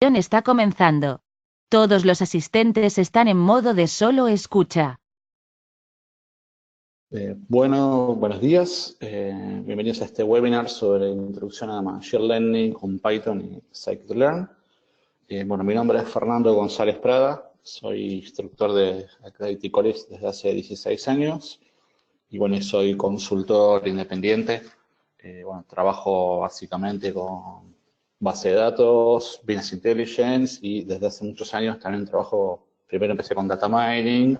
Está comenzando. Todos los asistentes están en modo de solo escucha. Buenos días. Bienvenidos a este webinar sobre introducción a Machine Learning con Python y Scikit-Learn. Mi nombre es Fernando González Prada. Soy instructor de Accredited College desde hace 16 años. Y soy consultor independiente. Trabajo básicamente con base de datos, business intelligence, y desde hace muchos años también trabajo, primero empecé con data mining,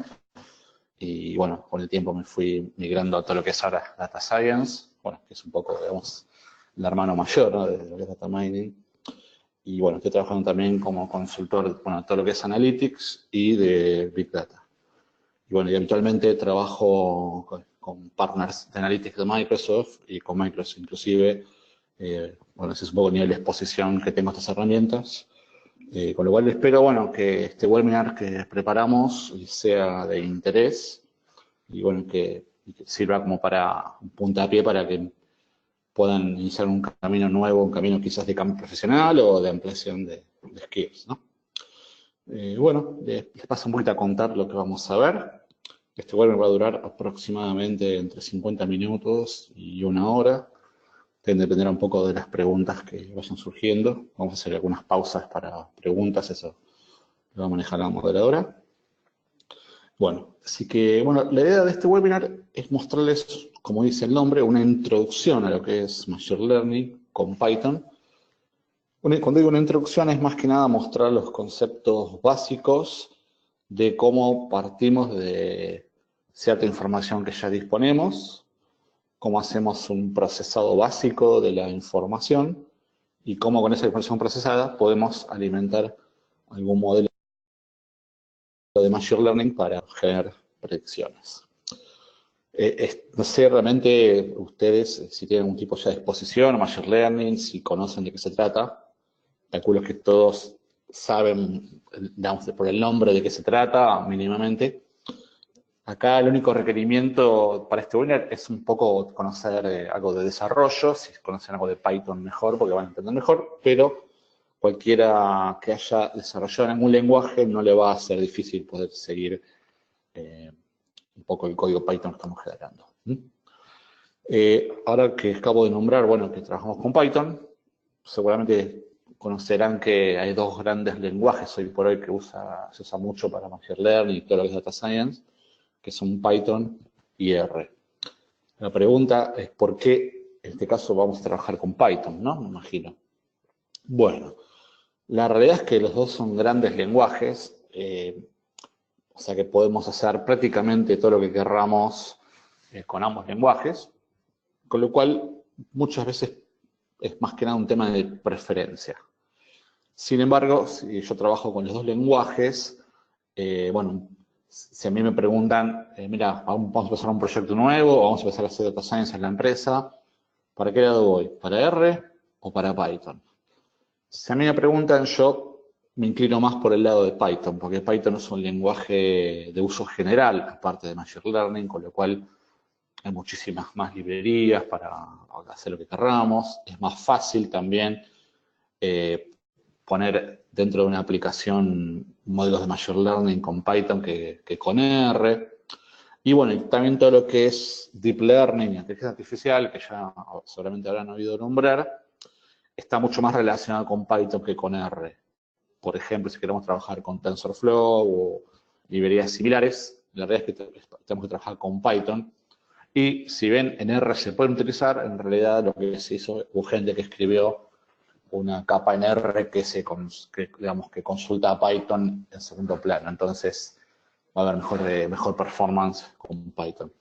y con el tiempo me fui migrando a todo lo que es ahora data science, que es un poco, digamos, el hermano mayor, ¿no?, de lo que es data mining. Y estoy trabajando también como consultor, todo lo que es analytics y de big data. Y habitualmente trabajo con partners de analytics de Microsoft y con Microsoft inclusive. Ese es un poco el nivel de exposición que tengo a estas herramientas. Con lo cual espero, que este webinar que preparamos sea de interés y que sirva como para un puntapié para que puedan iniciar un camino nuevo, un camino quizás de cambio profesional o de ampliación de skills, ¿no? Les paso un poquito a contar lo que vamos a ver. Este webinar va a durar aproximadamente entre 50 minutos y 1 hora. Dependerá un poco de las preguntas que vayan surgiendo. Vamos a hacer algunas pausas para preguntas, eso lo va a manejar la moderadora. Así que, la idea de este webinar es mostrarles, como dice el nombre, una introducción a lo que es Machine Learning con Python. Cuando digo una introducción es más que nada mostrar los conceptos básicos de cómo partimos de cierta información que ya disponemos, cómo hacemos un procesado básico de la información y cómo con esa información procesada podemos alimentar algún modelo de Machine Learning para generar predicciones. No sé realmente ustedes si tienen algún tipo ya de exposición a Machine Learning, si conocen de qué se trata. Calculo que todos saben, digamos, por el nombre de qué se trata, mínimamente. Acá el único requerimiento para este webinar es un poco conocer algo de desarrollo. Si conocen algo de Python, mejor, porque van a entender mejor, pero cualquiera que haya desarrollado en algún lenguaje no le va a ser difícil poder seguir un poco el código Python que estamos generando. Ahora que acabo de nombrar, que trabajamos con Python, seguramente conocerán que hay dos grandes lenguajes hoy por hoy que se usa mucho para Machine Learning y todo lo que es Data Science, que son Python y R. La pregunta es por qué en este caso vamos a trabajar con Python, ¿no? Me imagino. La realidad es que los dos son grandes lenguajes, o sea que podemos hacer prácticamente todo lo que querramos con ambos lenguajes, con lo cual muchas veces es más que nada un tema de preferencia. Sin embargo, si yo trabajo con los dos lenguajes, si a mí me preguntan, mira, vamos a empezar un proyecto nuevo, o vamos a empezar a hacer data science en la empresa, ¿para qué lado voy? ¿Para R o para Python? Si a mí me preguntan, yo me inclino más por el lado de Python, porque Python es un lenguaje de uso general, aparte de Machine Learning, con lo cual hay muchísimas más librerías para hacer lo que querramos. Es más fácil también poner dentro de una aplicación modelos de Machine Learning con Python que con R. Y también todo lo que es Deep Learning y inteligencia artificial, que ya seguramente habrán oído nombrar, está mucho más relacionado con Python que con R. Por ejemplo, si queremos trabajar con TensorFlow o librerías similares, la realidad es que tenemos que trabajar con Python. Y si ven, en R se pueden utilizar, en realidad lo que se hizo, hubo gente que escribió una capa en R que consulta a Python en segundo plano. Entonces va a haber mejor performance con Python.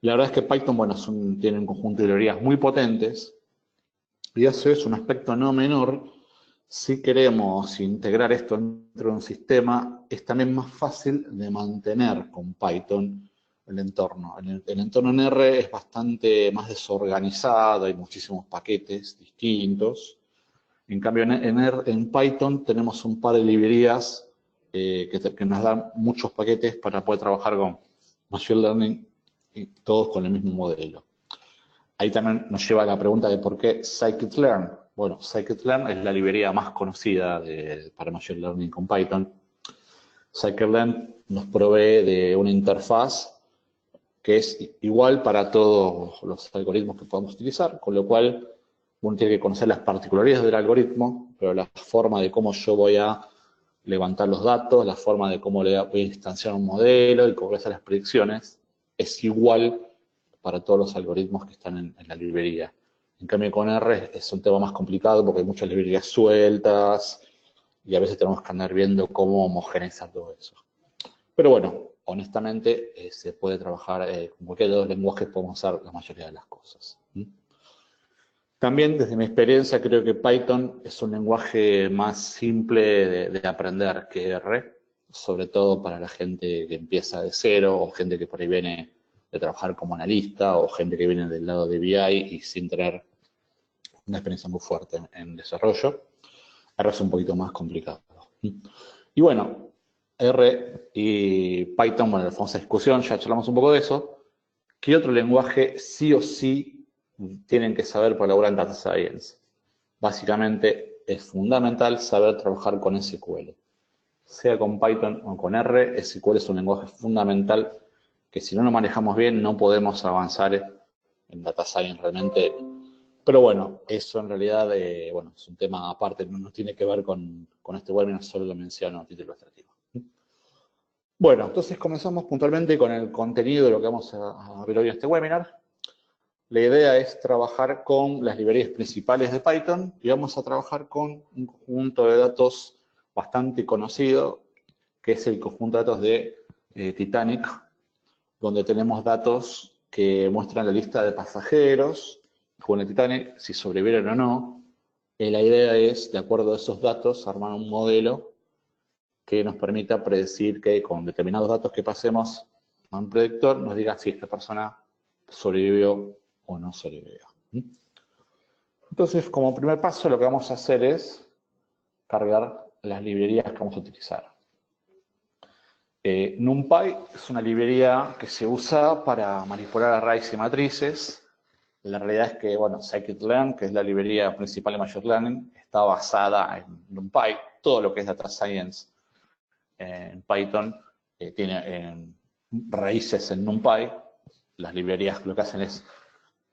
La verdad es que Python, tiene un conjunto de librerías muy potentes, y eso es un aspecto no menor. Si queremos integrar esto dentro de un sistema, es también más fácil de mantener con Python el entorno. El entorno en R es bastante más desorganizado, hay muchísimos paquetes distintos. En cambio, en Python tenemos un par de librerías que nos dan muchos paquetes para poder trabajar con Machine Learning y todos con el mismo modelo. Ahí también nos lleva a la pregunta de por qué Scikit-Learn. Bueno, scikit-learn es la librería más conocida para Machine Learning con Python. Scikit-learn nos provee de una interfaz que es igual para todos los algoritmos que podamos utilizar, con lo cual uno tiene que conocer las particularidades del algoritmo, pero la forma de cómo yo voy a levantar los datos, la forma de cómo le voy a instanciar un modelo y cómo voy a hacer las predicciones, es igual para todos los algoritmos que están en la librería. En cambio, con R es un tema más complicado porque hay muchas librerías sueltas y a veces tenemos que andar viendo cómo homogeneizar todo eso. Pero bueno, honestamente, se puede trabajar con cualquiera de los lenguajes, podemos usar la mayoría de las cosas. También, desde mi experiencia, creo que Python es un lenguaje más simple de aprender que R, sobre todo para la gente que empieza de cero, o gente que por ahí viene de trabajar como analista, o gente que viene del lado de BI y sin tener una experiencia muy fuerte en desarrollo. R es un poquito más complicado. Y bueno, R y Python, bueno, la famosa discusión, ya charlamos un poco de eso. ¿Qué otro lenguaje sí o sí tienen que saber para elaborar en Data Science? Básicamente es fundamental saber trabajar con SQL. Sea con Python o con R, SQL es un lenguaje fundamental que si no lo manejamos bien no podemos avanzar en Data Science realmente. Pero bueno, eso en realidad bueno, es un tema aparte, no tiene que ver con este webinar, solo lo menciono a título ilustrativo. Bueno, entonces comenzamos puntualmente con el contenido de lo que vamos a ver hoy en este webinar. La idea es trabajar con las librerías principales de Python y vamos a trabajar con un conjunto de datos bastante conocido, que es el conjunto de datos de Titanic, donde tenemos datos que muestran la lista de pasajeros con el Titanic, si sobrevivieron o no. La idea es, de acuerdo a esos datos, armar un modelo que nos permita predecir que con determinados datos que pasemos a un predictor nos diga si esta persona sobrevivió o no sobrevivió. Entonces, como primer paso, lo que vamos a hacer es cargar las librerías que vamos a utilizar. NumPy es una librería que se usa para manipular arrays y matrices. La realidad es que, bueno, scikit-learn, que es la librería principal de Machine Learning, está basada en NumPy. Todo lo que es Data Science en Python tiene raíces en NumPy. Las librerías lo que hacen es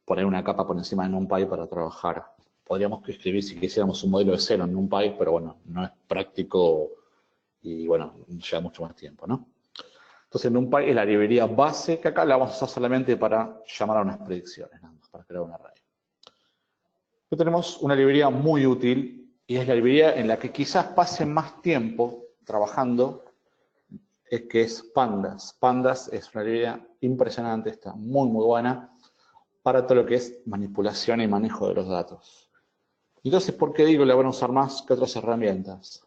poner una capa por encima de NumPy para trabajar. Podríamos escribir si quisiéramos un modelo de cero en NumPy, pero bueno, no es práctico y bueno, lleva mucho más tiempo, ¿no? Entonces NumPy es la librería base que acá la vamos a usar solamente para llamar a unas predicciones, nada más, para crear un array. Luego tenemos una librería muy útil y es la librería en la que quizás pasen más tiempo trabajando, que es Pandas. Pandas es una librería impresionante, está muy buena para todo lo que es manipulación y manejo de los datos. Entonces, ¿por qué digo que la van a usar más que otras herramientas?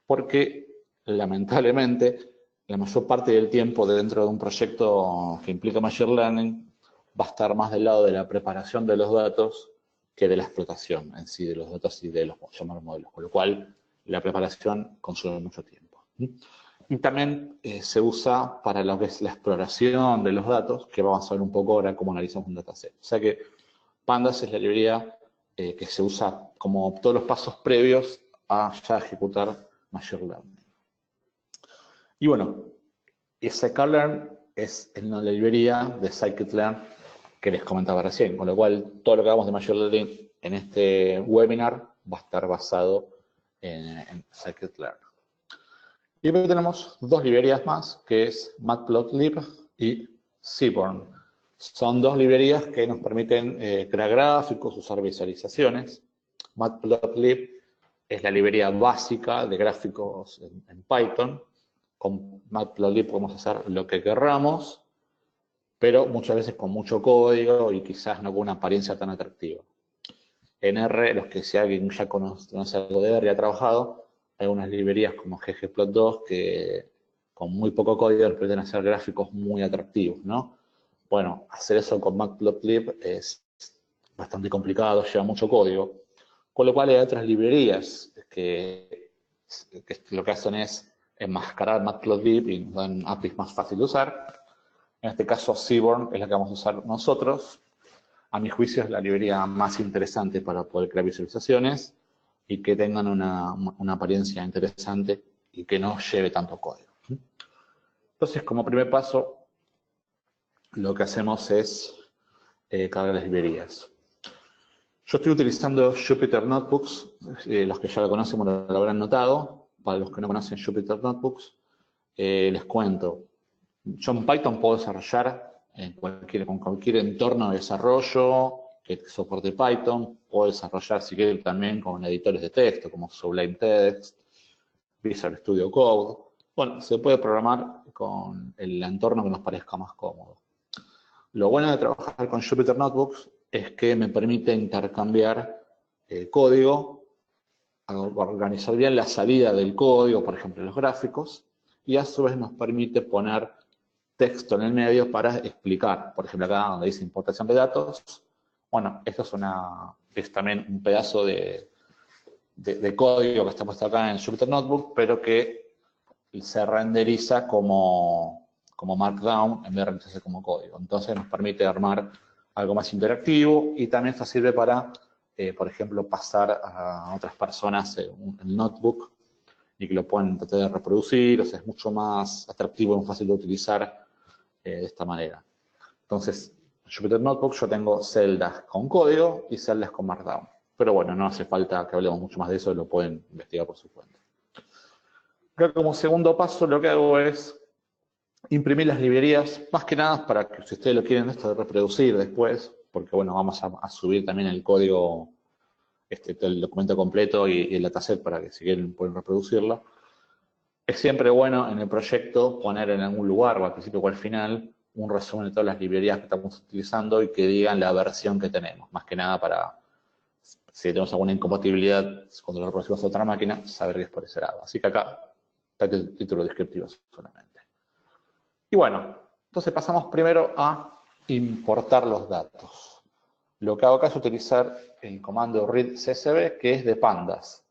Porque, lamentablemente, la mayor parte del tiempo dentro de un proyecto que implica Machine Learning va a estar más del lado de la preparación de los datos que de la explotación en sí de los datos y de los llamados modelos, con lo cual la preparación consume mucho tiempo. Y también se usa para lo que es la exploración de los datos, que vamos a ver un poco ahora cómo analizamos un dataset. O sea que Pandas es la librería que se usa como todos los pasos previos a ya ejecutar Machine Learning. Y bueno, scikit-learn es la librería de scikit-learn que les comentaba recién, con lo cual todo lo que hagamos de Machine Learning en este webinar va a estar basado en scikit-learn. Y luego tenemos dos librerías más, que es Matplotlib y Seaborn. Son dos librerías que nos permiten crear gráficos, usar visualizaciones. Matplotlib es la librería básica de gráficos en Python. Con Matplotlib podemos hacer lo que querramos, pero muchas veces con mucho código y quizás no con una apariencia tan atractiva. En R, los que si alguien ya conoce algo de R y ha trabajado, hay unas librerías como ggplot2 que con muy poco código permiten hacer gráficos muy atractivos, ¿no? Bueno, hacer eso con Matplotlib es bastante complicado, lleva mucho código. Con lo cual hay otras librerías que lo que hacen es enmascarar Matplotlib y nos dan APIs más fácil de usar. En este caso, Seaborn es la que vamos a usar nosotros. a mi juicio es la librería más interesante para poder crear visualizaciones y que tengan una apariencia interesante y que no lleve tanto código. Entonces, como primer paso, lo que hacemos es cargar las librerías. Yo estoy utilizando Jupyter Notebooks, los que ya lo conocen lo habrán notado. Para los que no conocen Jupyter Notebooks, les cuento. Yo en Python puedo desarrollar con cualquier entorno de desarrollo que soporte Python. Puedo desarrollar, si quieren, también con editores de texto, como Sublime Text, Visual Studio Code. Bueno, se puede programar con el entorno que nos parezca más cómodo. Lo bueno de trabajar con Jupyter Notebooks es que me permite intercambiar código, organizar bien la salida del código, por ejemplo, los gráficos, y a su vez nos permite poner texto en el medio para explicar. Por ejemplo, acá donde dice importación de datos, bueno, esto es también un pedazo de código que está puesto acá en Jupyter Notebook, pero que se renderiza como Markdown en vez de renderizarse como código. Entonces nos permite armar algo más interactivo y también esto sirve para, por ejemplo, pasar a otras personas el notebook y que lo puedan tratar de reproducir. O sea, es mucho más atractivo y más fácil de utilizar de esta manera. Entonces, en Jupyter Notebook yo tengo celdas con código y celdas con Markdown. Pero bueno, no hace falta que hablemos mucho más de eso, lo pueden investigar por su cuenta. Acá como segundo paso lo que hago es imprimir las librerías, más que nada para que si ustedes lo quieren esto de reproducir después, porque bueno, vamos a subir también el código, el documento completo y el dataset para que si quieren pueden reproducirlo. Es siempre bueno en el proyecto poner en algún lugar, o al principio o al final, un resumen de todas las librerías que estamos utilizando y que digan la versión que tenemos, más que nada para, si tenemos alguna incompatibilidad cuando lo reproducimos a otra máquina, saber que es por ese lado. Así que acá está el título descriptivo solamente. Y bueno, entonces pasamos primero a importar los datos. Lo que hago acá es utilizar el comando read CSV, que es de pandas.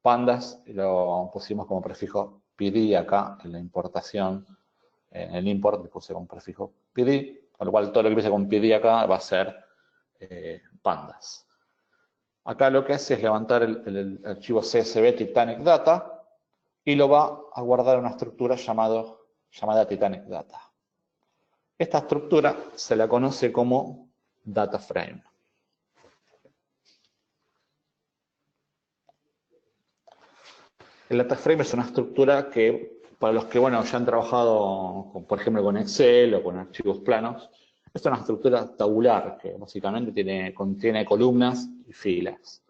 Pandas lo pusimos como prefijo PD acá en la importación. En el import le puse como prefijo PD, con lo cual todo lo que empiece con PD acá va a ser pandas. Acá lo que hace es levantar el archivo CSV Titanic Data y lo va a guardar en una estructura llamada Titanic Data. Esta estructura se la conoce como data frame. El data frame es una estructura que, para los que ya han trabajado, por ejemplo, con Excel o con archivos planos, es una estructura tabular que básicamente contiene columnas y filas.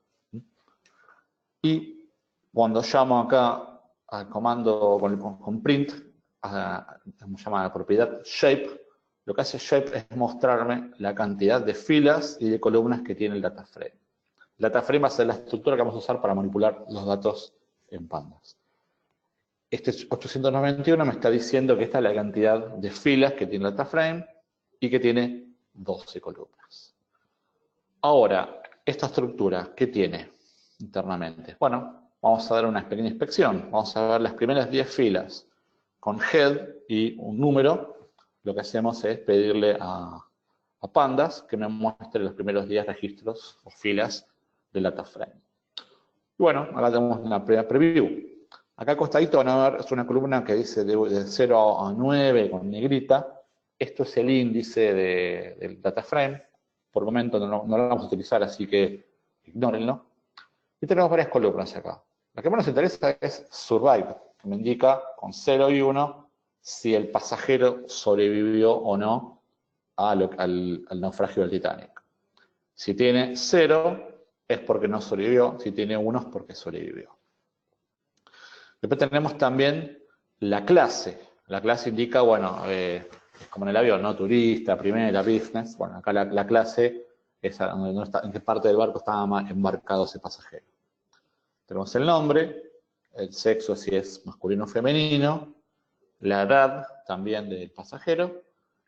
Y cuando llamo acá al comando con print, se llama la propiedad shape, lo que hace shape es mostrarme la cantidad de filas y de columnas que tiene el data frame. El data frame va a ser la estructura que vamos a usar para manipular los datos en pandas. Este 891 me está diciendo que esta es la cantidad de filas que tiene el data frame y que tiene 12 columnas. Ahora, esta estructura, ¿qué tiene internamente? Bueno, vamos a dar una pequeña inspección. Vamos a ver las primeras 10 filas con head y un número. Lo que hacemos es pedirle a pandas que me muestre los primeros 10 registros o filas del data frame. Y bueno, acá tenemos una primera preview. Acá acostadito van a ver, es una columna que dice de 0 a 9 con negrita. Esto es el índice del data frame. Por el momento no lo vamos a utilizar, así que ignórenlo. Y tenemos varias columnas acá. La que más nos interesa es survive, que me indica con 0 y 1 si el pasajero sobrevivió o no al naufragio del Titanic. Si tiene 0 es porque no sobrevivió, si tiene 1 es porque sobrevivió. Después tenemos también la clase. La clase indica, es como en el avión, ¿no? Turista, primera, business. Bueno, acá la clase es en qué parte del barco estaba embarcado ese pasajero. Tenemos el nombre, el sexo si es masculino o femenino, la edad también del pasajero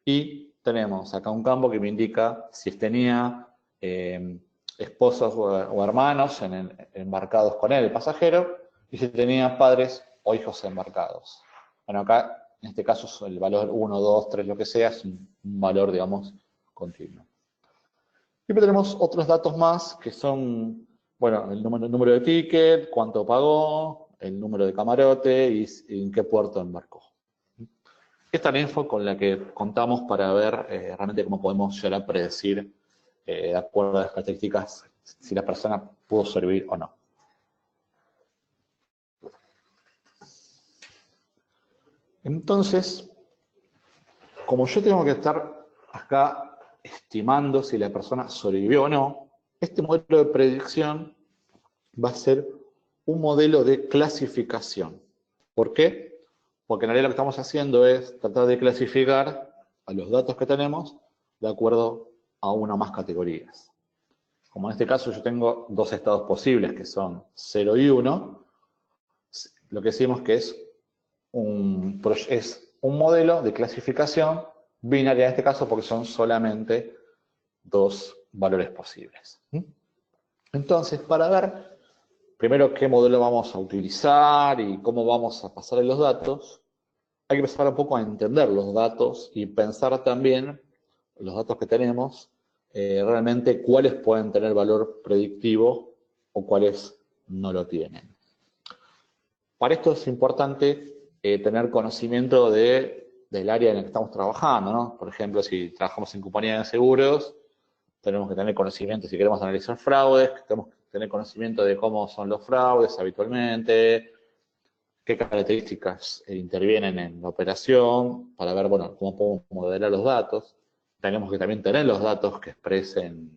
y tenemos acá un campo que me indica si tenía esposos o hermanos embarcados con él, el pasajero, y si tenía padres o hijos embarcados. Bueno, acá en este caso el valor 1, 2, 3, lo que sea, es un valor, digamos, continuo. Siempre tenemos otros datos más que son, bueno, el número de ticket, cuánto pagó, el número de camarote y en qué puerto embarcó. Esta es la info con la que contamos para ver realmente cómo podemos llegar a predecir, de acuerdo a las características, si la persona pudo sobrevivir o no. Entonces, como yo tengo que estar acá estimando si la persona sobrevivió o no, este modelo de predicción va a ser un modelo de clasificación. ¿Por qué? Porque en realidad lo que estamos haciendo es tratar de clasificar a los datos que tenemos de acuerdo a una o más categorías. Como en este caso yo tengo dos estados posibles que son 0 y 1, lo que decimos que es un modelo de clasificación binaria en este caso porque son solamente dos valores posibles. Entonces, para ver primero qué modelo vamos a utilizar y cómo vamos a pasar los datos, hay que empezar un poco a entender los datos y pensar también los datos que tenemos, realmente cuáles pueden tener valor predictivo o cuáles no lo tienen. Para esto es importante tener conocimiento del área en la que estamos trabajando, ¿no? Por ejemplo, si trabajamos en compañía de seguros, tenemos que tener conocimiento, si queremos analizar fraudes, tenemos que tener conocimiento de cómo son los fraudes habitualmente, qué características intervienen en la operación, para ver, bueno, cómo podemos modelar los datos. Tenemos que también tener los datos que expresen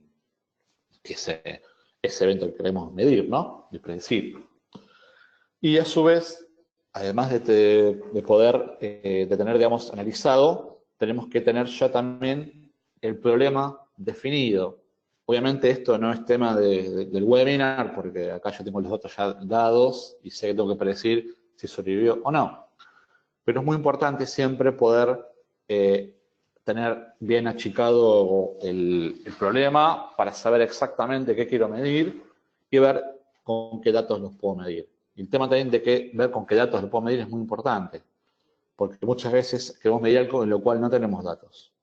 ese evento que queremos medir, ¿no? Y predecir. Y a su vez, además de poder, de tener, digamos, analizado, tenemos que tener ya también el problema definido. Obviamente esto no es tema del webinar, porque acá yo tengo los datos ya dados y sé que tengo que predecir si sobrevivió o no. Pero es muy importante siempre poder tener bien achicado el problema para saber exactamente qué quiero medir y ver con qué datos los puedo medir. Y el tema también de ver con qué datos los puedo medir es muy importante, porque muchas veces queremos medir algo en lo cual no tenemos datos.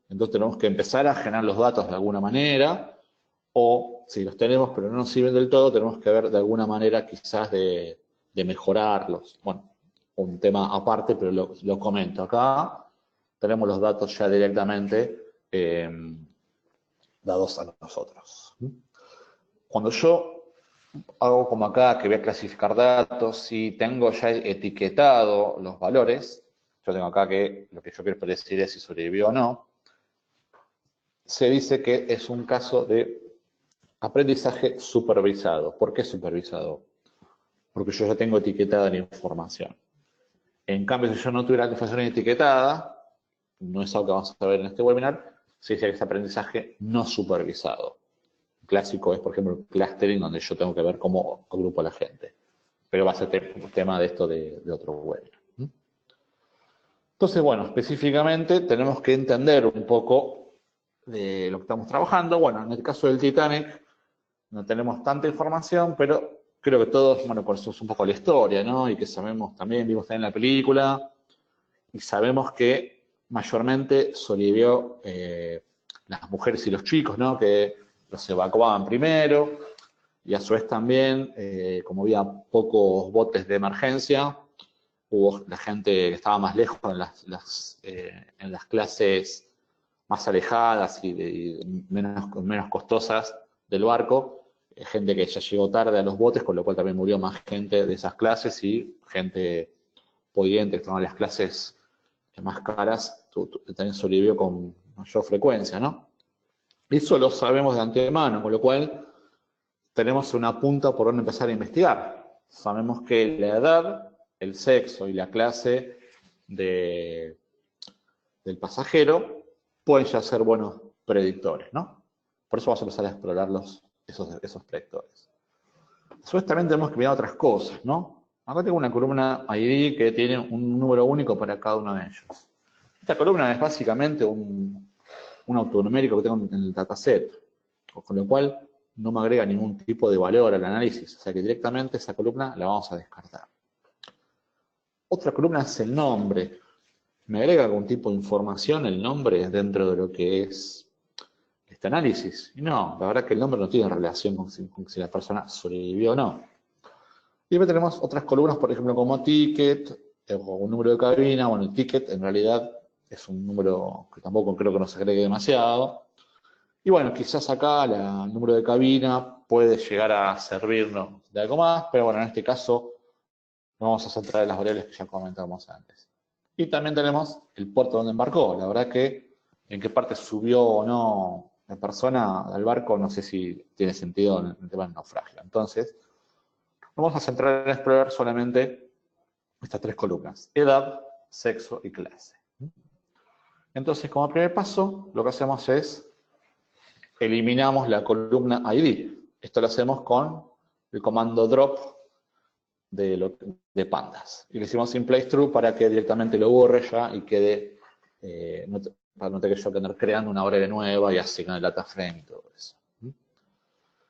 Entonces tenemos que empezar a generar los datos de alguna manera, o si los tenemos pero no nos sirven del todo, tenemos que ver de alguna manera quizás de mejorarlos. Bueno, un tema aparte, pero lo comento. Acá tenemos los datos ya directamente dados a nosotros. Cuando yo hago como acá, que voy a clasificar datos, y tengo ya etiquetado los valores, yo tengo acá que lo que yo quiero predecir es si sobrevivió o no, se dice que es un caso de aprendizaje supervisado. ¿Por qué supervisado? Porque yo ya tengo etiquetada la información. En cambio, si yo no tuviera la información etiquetada, no es algo que vamos a ver en este webinar, se dice que es aprendizaje no supervisado. El clásico es, por ejemplo, el clustering, donde yo tengo que ver cómo agrupo a la gente. Pero va a ser tema de esto de otro webinar. Entonces, bueno, específicamente tenemos que entender un poco de lo que estamos trabajando. Bueno, en el caso del Titanic no tenemos tanta información, pero creo que todos, bueno, conocemos un poco la historia, ¿no? Y que sabemos también, vimos también la película, y sabemos que mayormente sobrevivió las mujeres y los chicos, ¿no? Que los evacuaban primero, y a su vez también, como había pocos botes de emergencia, hubo la gente que estaba más lejos en las clases más alejadas y menos costosas del barco, gente que ya llegó tarde a los botes, con lo cual también murió más gente de esas clases y gente pudiente que estaba en las clases más caras, también sobrevivió con mayor frecuencia, ¿no? Eso lo sabemos de antemano, con lo cual tenemos una punta por donde empezar a investigar. Sabemos que la edad, el sexo y la clase del pasajero pueden ya ser buenos predictores, ¿no? Por eso vamos a empezar a explorar esos predictores. A su vez también tenemos que mirar otras cosas, ¿no? Acá tengo una columna ID que tiene un número único para cada uno de ellos. Esta columna es básicamente un autonumérico que tengo en el dataset, con lo cual no me agrega ningún tipo de valor al análisis, o sea que directamente esa columna la vamos a descartar. Otra columna es el nombre. ¿Me agrega algún tipo de información el nombre dentro de lo que es este análisis. Y no, la verdad que el nombre no tiene relación con si la persona sobrevivió o no. Y después tenemos otras columnas, por ejemplo, como ticket, o un número de cabina. Bueno, el ticket en realidad es un número que tampoco creo que nos agregue demasiado. Y bueno, quizás acá el número de cabina puede llegar a servirnos de algo más, pero bueno, en este caso nos vamos a centrar en las variables que ya comentamos antes. Y también tenemos el puerto donde embarcó. La verdad que en qué parte subió o no la persona al barco, no sé si tiene sentido en el tema del naufragio. Entonces, vamos a centrar en explorar solamente estas tres columnas: edad, sexo y clase. Entonces, como primer paso, lo que hacemos es eliminamos la columna ID. Esto lo hacemos con el comando drop de pandas. Y le hicimos in place true para que directamente lo borre ya y quede, para no tener que yo tener creando una variable nueva y asignar el data frame y todo eso.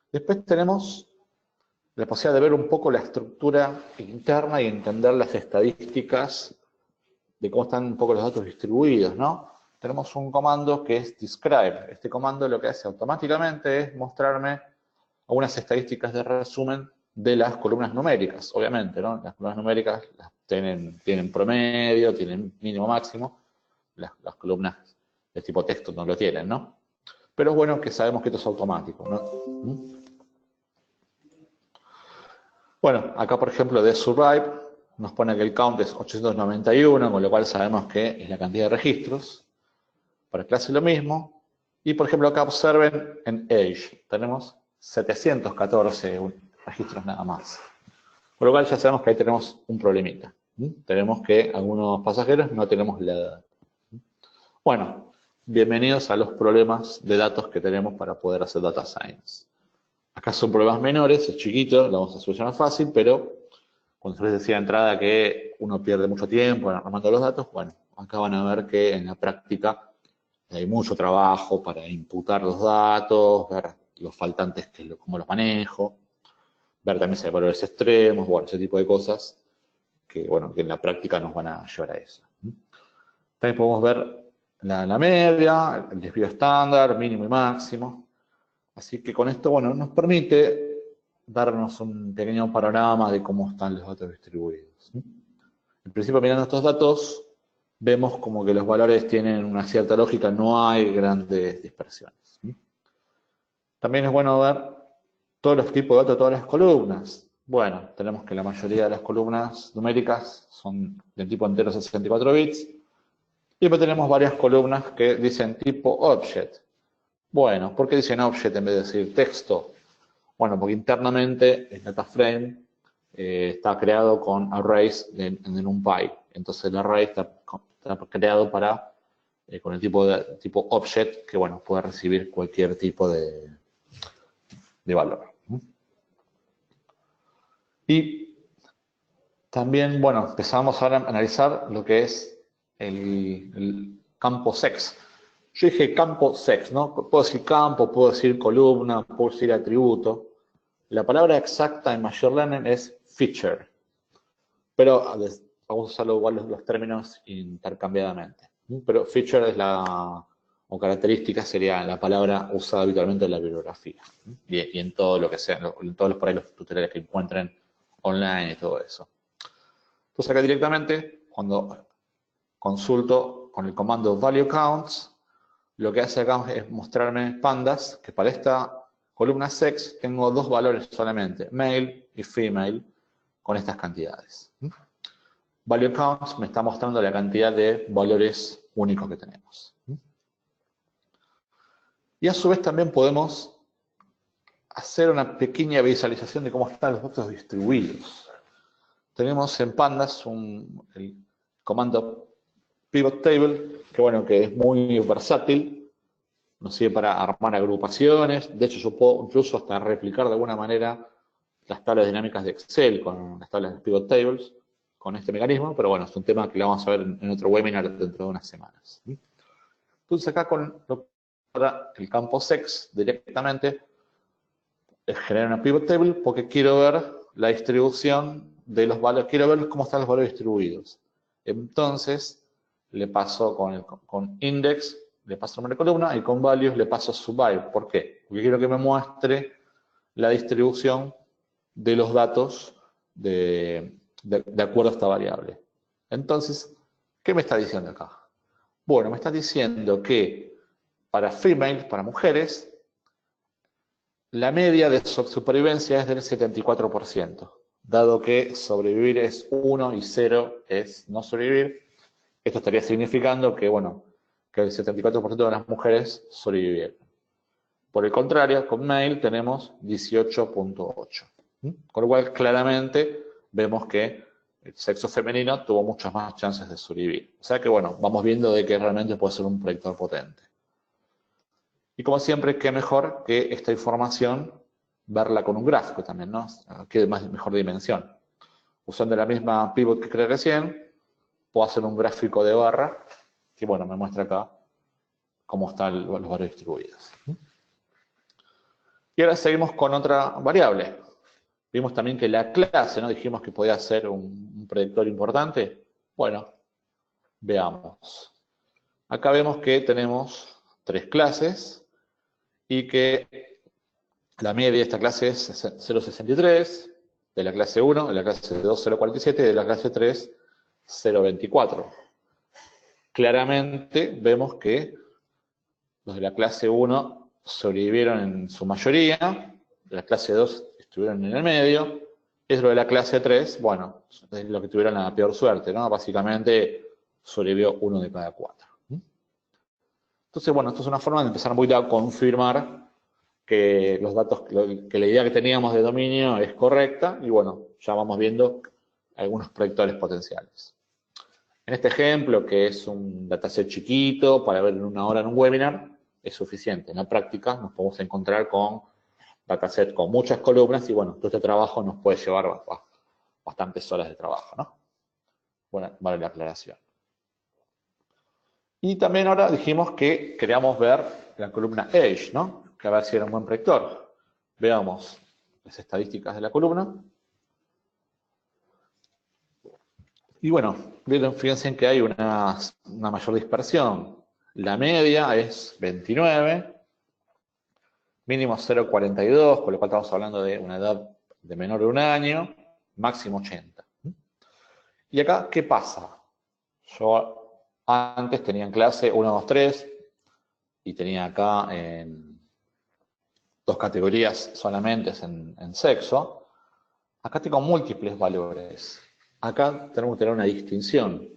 Después tenemos la posibilidad de ver un poco la estructura interna y entender las estadísticas de cómo están un poco los datos distribuidos, ¿no? Tenemos un comando que es describe. Este comando lo que hace automáticamente es mostrarme algunas estadísticas de resumen de las columnas numéricas, obviamente, ¿no? Las columnas numéricas tienen promedio, tienen mínimo, máximo. Las columnas de tipo texto no lo tienen, ¿no? Pero es bueno que sabemos que esto es automático, ¿no? Bueno, acá por ejemplo de survive nos pone que el count es 891, con lo cual sabemos que es la cantidad de registros. Para clase lo mismo. Y por ejemplo acá observen en age, tenemos 714 registros nada más. Con lo cual ya sabemos que ahí tenemos un problemita. Tenemos que algunos pasajeros no tenemos la edad. Bueno, bienvenidos a los problemas de datos que tenemos para poder hacer data science. Acá son problemas menores, es chiquito, lo vamos a solucionar fácil, pero cuando se les decía de entrada que uno pierde mucho tiempo armando los datos, bueno, acá van a ver que en la práctica hay mucho trabajo para imputar los datos, ver los faltantes, cómo los manejo, ver también si hay valores extremos, bueno, ese tipo de cosas que, bueno, que en la práctica nos van a llevar a eso. También podemos ver la media, el desvío estándar, mínimo y máximo. Así que con esto, bueno, nos permite darnos un pequeño panorama de cómo están los datos distribuidos. En principio, mirando estos datos, vemos como que los valores tienen una cierta lógica, no hay grandes dispersiones. También es bueno ver todos los tipos de datos, todas las columnas. Bueno, tenemos que la mayoría de las columnas numéricas son de tipo entero 64 bits. Y después tenemos varias columnas que dicen tipo object. Bueno, ¿por qué dicen object en vez de decir texto? Bueno, porque internamente el data frame está creado con arrays en NumPy. Entonces el array está creado con el tipo object, que bueno, puede recibir cualquier tipo de valor. Y también, bueno, empezamos ahora a analizar lo que es el campo sex. Yo dije campo sex, ¿no? Puedo decir campo, puedo decir columna, puedo decir atributo. La palabra exacta en Machine Learning es feature. Pero vamos a usarlo igual los términos intercambiadamente. Pero feature es o característica sería la palabra usada habitualmente en la bibliografía. Y en todo lo que sea, en todos por ahí los tutoriales que encuentren online y todo eso. Entonces acá directamente, cuando consulto con el comando value counts, lo que hace acá es mostrarme pandas, que para esta columna sex tengo dos valores solamente, male y female, con estas cantidades. Value counts me está mostrando la cantidad de valores únicos que tenemos. Y a su vez también podemos hacer una pequeña visualización de cómo están los datos distribuidos. Tenemos en pandas el comando pivot table, que es muy versátil, nos sirve para armar agrupaciones. De hecho, yo puedo incluso hasta replicar de alguna manera las tablas dinámicas de Excel con las tablas de pivot tables, con este mecanismo, pero bueno, es un tema que lo vamos a ver en otro webinar dentro de unas semanas. Entonces acá con el campo sex directamente genera una pivot table porque quiero ver la distribución de los valores, quiero ver cómo están los valores distribuidos. Entonces le paso con index le paso el número de columna y con values le paso survive. ¿Por qué? Porque quiero que me muestre la distribución de los datos de acuerdo a esta variable. Entonces, ¿qué me está diciendo acá? Bueno, me está diciendo que para females, para mujeres, la media de supervivencia es del 74%, dado que sobrevivir es 1 y 0 es no sobrevivir. Esto estaría significando que, bueno, que el 74% de las mujeres sobrevivieron. Por el contrario, con male tenemos 18.8. Con lo cual, claramente, vemos que el sexo femenino tuvo muchas más chances de sobrevivir. O sea que, bueno, vamos viendo de que realmente puede ser un predictor potente. Y como siempre, qué mejor que esta información verla con un gráfico también, ¿no? Qué mejor dimensión. Usando la misma pivot que creé recién, puedo hacer un gráfico de barra que, bueno, me muestra acá cómo están los valores distribuidos. Y ahora seguimos con otra variable. Vimos también que la clase, ¿no? Dijimos que podía ser un predictor importante. Bueno, veamos. Acá vemos que tenemos 3 clases y que la media de esta clase es 0.63, de la clase 1, de la clase 2, 0.47 y de la clase 3, 0.24. Claramente vemos que los de la clase 1 sobrevivieron en su mayoría, de la clase 2 estuvieron en el medio, es lo de la clase 3, bueno, es lo que tuvieron la peor suerte, ¿no? Básicamente sobrevivió 1 de cada 4. Entonces, bueno, esto es una forma de empezar a confirmar que los datos, que la idea que teníamos de dominio es correcta, y bueno, ya vamos viendo algunos predictores potenciales. En este ejemplo, que es un dataset chiquito para ver en 1 hora en un webinar, es suficiente. En la práctica nos podemos encontrar con dataset con muchas columnas y bueno, todo este trabajo nos puede llevar bastantes horas de trabajo, ¿no? Bueno, vale la aclaración. Y también ahora dijimos que queríamos ver la columna Age, ¿no? Que a ver si era un buen predictor. Veamos las estadísticas de la columna. Y bueno, fíjense en que hay una mayor dispersión. La media es 29, mínimo 0,42, con lo cual estamos hablando de una edad de menor de 1 año, máximo 80. Y acá, ¿qué pasa? Yo antes tenía en clase 1, 2, 3, y tenía acá en 2 categorías solamente en sexo. Acá tengo múltiples valores. Acá tenemos que tener una distinción.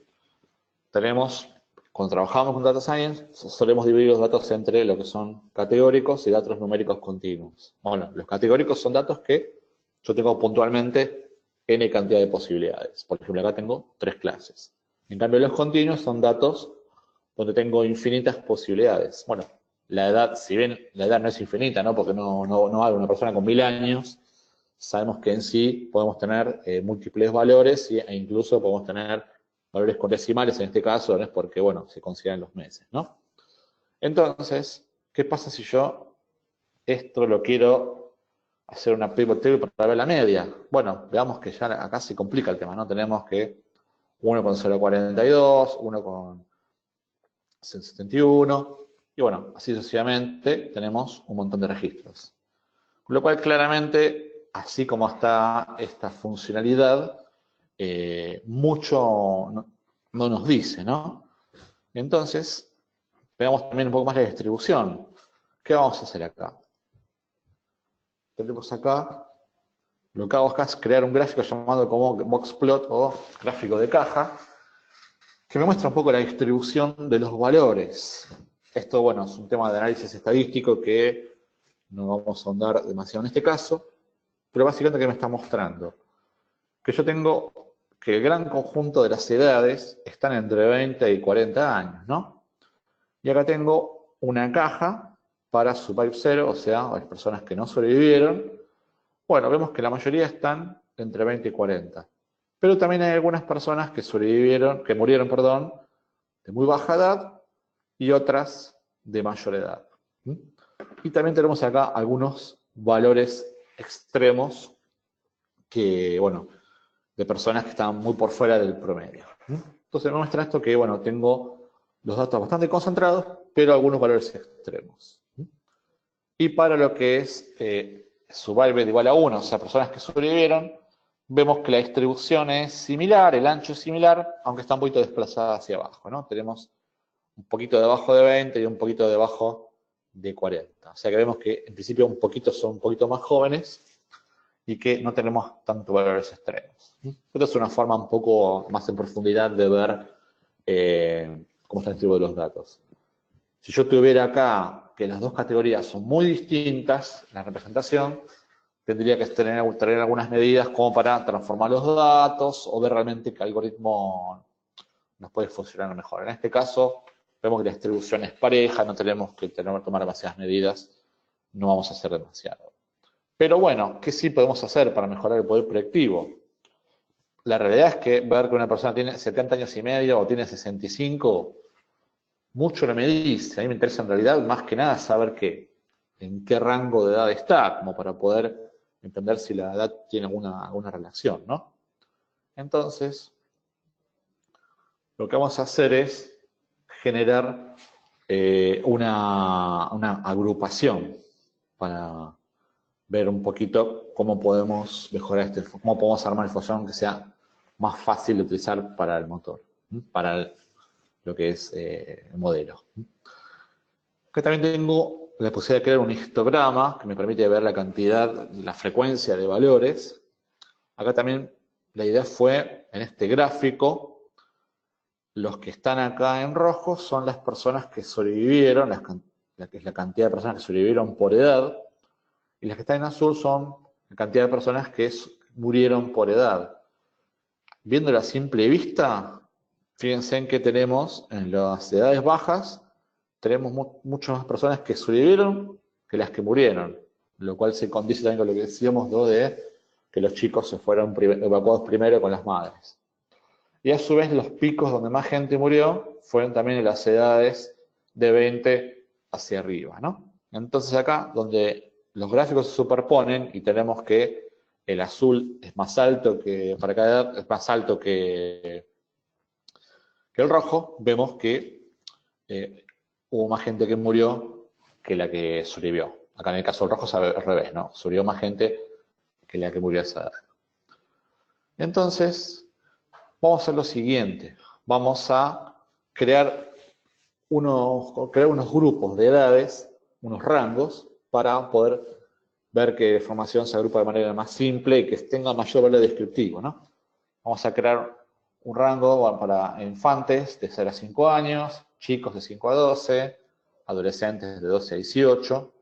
Cuando trabajamos con Data Science, solemos dividir los datos entre lo que son categóricos y datos numéricos continuos. Bueno, los categóricos son datos que yo tengo puntualmente n cantidad de posibilidades. Por ejemplo, acá tengo 3 clases. En cambio, los continuos son datos donde tengo infinitas posibilidades. Bueno, la edad, si bien la edad no es infinita, ¿no? Porque no hay una persona con 1000 años, sabemos que en sí podemos tener múltiples valores e incluso podemos tener valores con decimales, en este caso, ¿no? Es porque, bueno, se consideran los meses, ¿no? Entonces, ¿qué pasa si yo esto lo quiero hacer una pivot table para ver la media? Bueno, veamos que ya acá se complica el tema, ¿no? Tenemos que 1 con 0,42, 1 con 71, y bueno, así sucesivamente tenemos un montón de registros. Con lo cual, claramente, así como está esta funcionalidad, mucho no nos dice, ¿no? Entonces, veamos también un poco más la distribución. ¿Qué vamos a hacer acá? Tenemos acá, lo que hago acá es crear un gráfico llamado como boxplot o gráfico de caja, que me muestra un poco la distribución de los valores. Esto, bueno, es un tema de análisis estadístico que no vamos a ahondar demasiado en este caso, pero básicamente, ¿qué me está mostrando? Que yo tengo que el gran conjunto de las edades están entre 20 y 40 años, ¿no? Y acá tengo una caja para Survive 0, o sea, las personas que no sobrevivieron. Bueno, vemos que la mayoría están entre 20 y 40. Pero también hay algunas personas que murieron, perdón, de muy baja edad y otras de mayor edad. Y también tenemos acá algunos valores extremos que, bueno, de personas que están muy por fuera del promedio. Entonces me muestra esto que, bueno, tengo los datos bastante concentrados, pero algunos valores extremos. Y para lo que es survived igual a 1, o sea, personas que sobrevivieron, vemos que la distribución es similar, el ancho es similar, aunque está un poquito desplazada hacia abajo, ¿no? Tenemos un poquito debajo de 20 y un poquito debajo de 40. O sea que vemos que en principio son un poquito más jóvenes y que no tenemos tanto valores extremos. Esta es una forma un poco más en profundidad de ver cómo están distribuidos los datos. Si yo tuviera acá que las dos categorías son muy distintas, la representación, tendría que tener algunas medidas como para transformar los datos o ver realmente qué algoritmo nos puede funcionar mejor. En este caso, vemos que la distribución es pareja, no tenemos que tomar demasiadas medidas, no vamos a hacer demasiado. Pero bueno, ¿qué sí podemos hacer para mejorar el poder predictivo? La realidad es que ver que una persona tiene 70 años y medio o tiene 65, mucho no me dice. A mí me interesa en realidad más que nada saber en qué rango de edad está, como para poder entender si la edad tiene alguna relación, ¿no? Entonces, lo que vamos a hacer es generar una agrupación para ver un poquito cómo podemos mejorar cómo podemos armar información que sea más fácil de utilizar para el motor, para lo que es el modelo. Acá también tengo la posibilidad de crear un histograma que me permite ver la cantidad, la frecuencia de valores. Acá también la idea fue, en este gráfico, los que están acá en rojo son las personas que sobrevivieron, que es la cantidad de personas que sobrevivieron por edad, y las que están en azul son la cantidad de personas que murieron por edad. Viendo a simple vista, fíjense en que tenemos en las edades bajas, tenemos muchas más personas que sobrevivieron que las que murieron, lo cual se condice también con lo que decíamos de que los chicos se fueron evacuados primero con las madres. Y a su vez los picos donde más gente murió fueron también en las edades de 20 hacia arriba, ¿no? Entonces acá, donde los gráficos se superponen y tenemos que el azul es más alto que, para cada edad, es más alto que el rojo, vemos que hubo más gente que murió que la que sobrevivió. Acá en el caso del rojo es al revés, ¿no? Sobrevivió más gente que la que murió a esa edad. Entonces, vamos a hacer lo siguiente. Vamos a crear unos grupos de edades, unos rangos, para poder ver que la información se agrupa de manera más simple y que tenga mayor valor descriptivo, ¿no? Vamos a crear un rango para infantes de 0 a 5 años, chicos de 5 a 12, adolescentes de 12 a 18,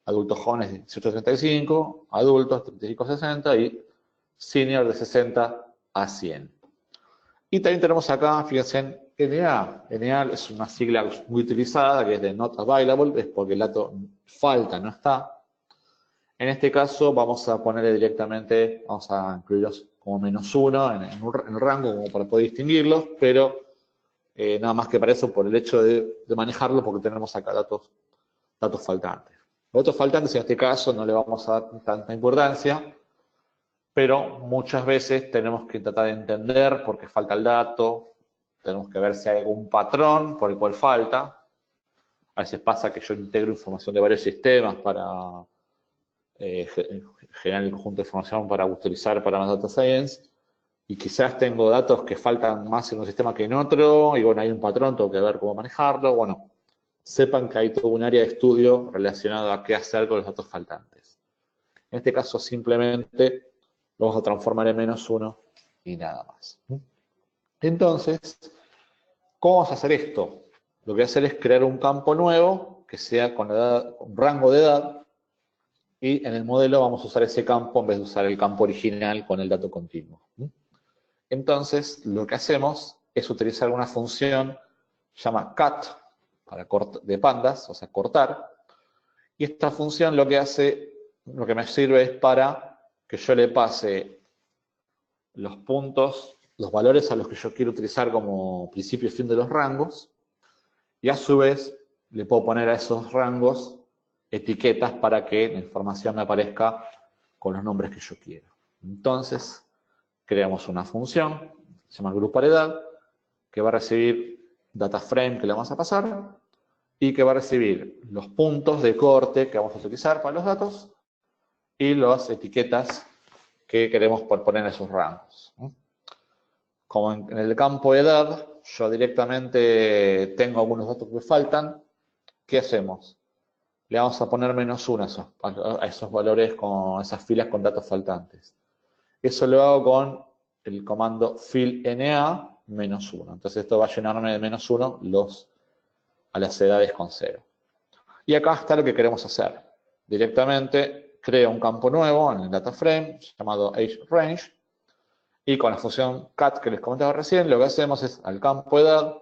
adultos jóvenes de 18 a 35, adultos de 35 a 60 y senior de 60 a 100. Y también tenemos acá, fíjense, en NA. NA es una sigla muy utilizada, que es de Not Available, es porque el dato falta, no está. En este caso vamos a ponerle directamente, vamos a incluirlos como -1 en el rango, como para poder distinguirlos, pero nada más que para eso, por el hecho de manejarlo, porque tenemos acá datos faltantes. Los datos faltantes en este caso no le vamos a dar tanta importancia, pero muchas veces tenemos que tratar de entender por qué falta el dato, tenemos que ver si hay algún patrón por el cual falta. A veces pasa que yo integro información de varios sistemas para generar el conjunto de información para utilizar para más data science, y quizás tengo datos que faltan más en un sistema que en otro, y bueno, hay un patrón, tengo que ver cómo manejarlo. Bueno, sepan que hay todo un área de estudio relacionado a qué hacer con los datos faltantes. En este caso simplemente lo vamos a transformar en -1 y nada más. Entonces, ¿cómo vamos a hacer esto? Lo que voy a hacer es crear un campo nuevo que sea con un rango de edad, y en el modelo vamos a usar ese campo en vez de usar el campo original con el dato continuo. Entonces, lo que hacemos es utilizar una función que se llama cut, de pandas, o sea, cortar. Y esta función lo que me sirve es para que yo le pase los puntos, los valores a los que yo quiero utilizar como principio y fin de los rangos, y a su vez le puedo poner a esos rangos etiquetas para que la información me aparezca con los nombres que yo quiero. Entonces, creamos una función, se llama grupar edad, que va a recibir data frame que le vamos a pasar y que va a recibir los puntos de corte que vamos a utilizar para los datos y las etiquetas que queremos poner en esos rangos. Como en el campo de edad, yo directamente tengo algunos datos que faltan, ¿qué hacemos? Le vamos a poner -1 a esos valores, con esas filas con datos faltantes. Eso lo hago con el comando fillNA -1. Entonces esto va a llenarme de -1 a las edades con 0. Y acá está lo que queremos hacer. Directamente creo un campo nuevo en el data frame llamado ageRange y con la función cat que les comentaba recién, lo que hacemos es al campo edad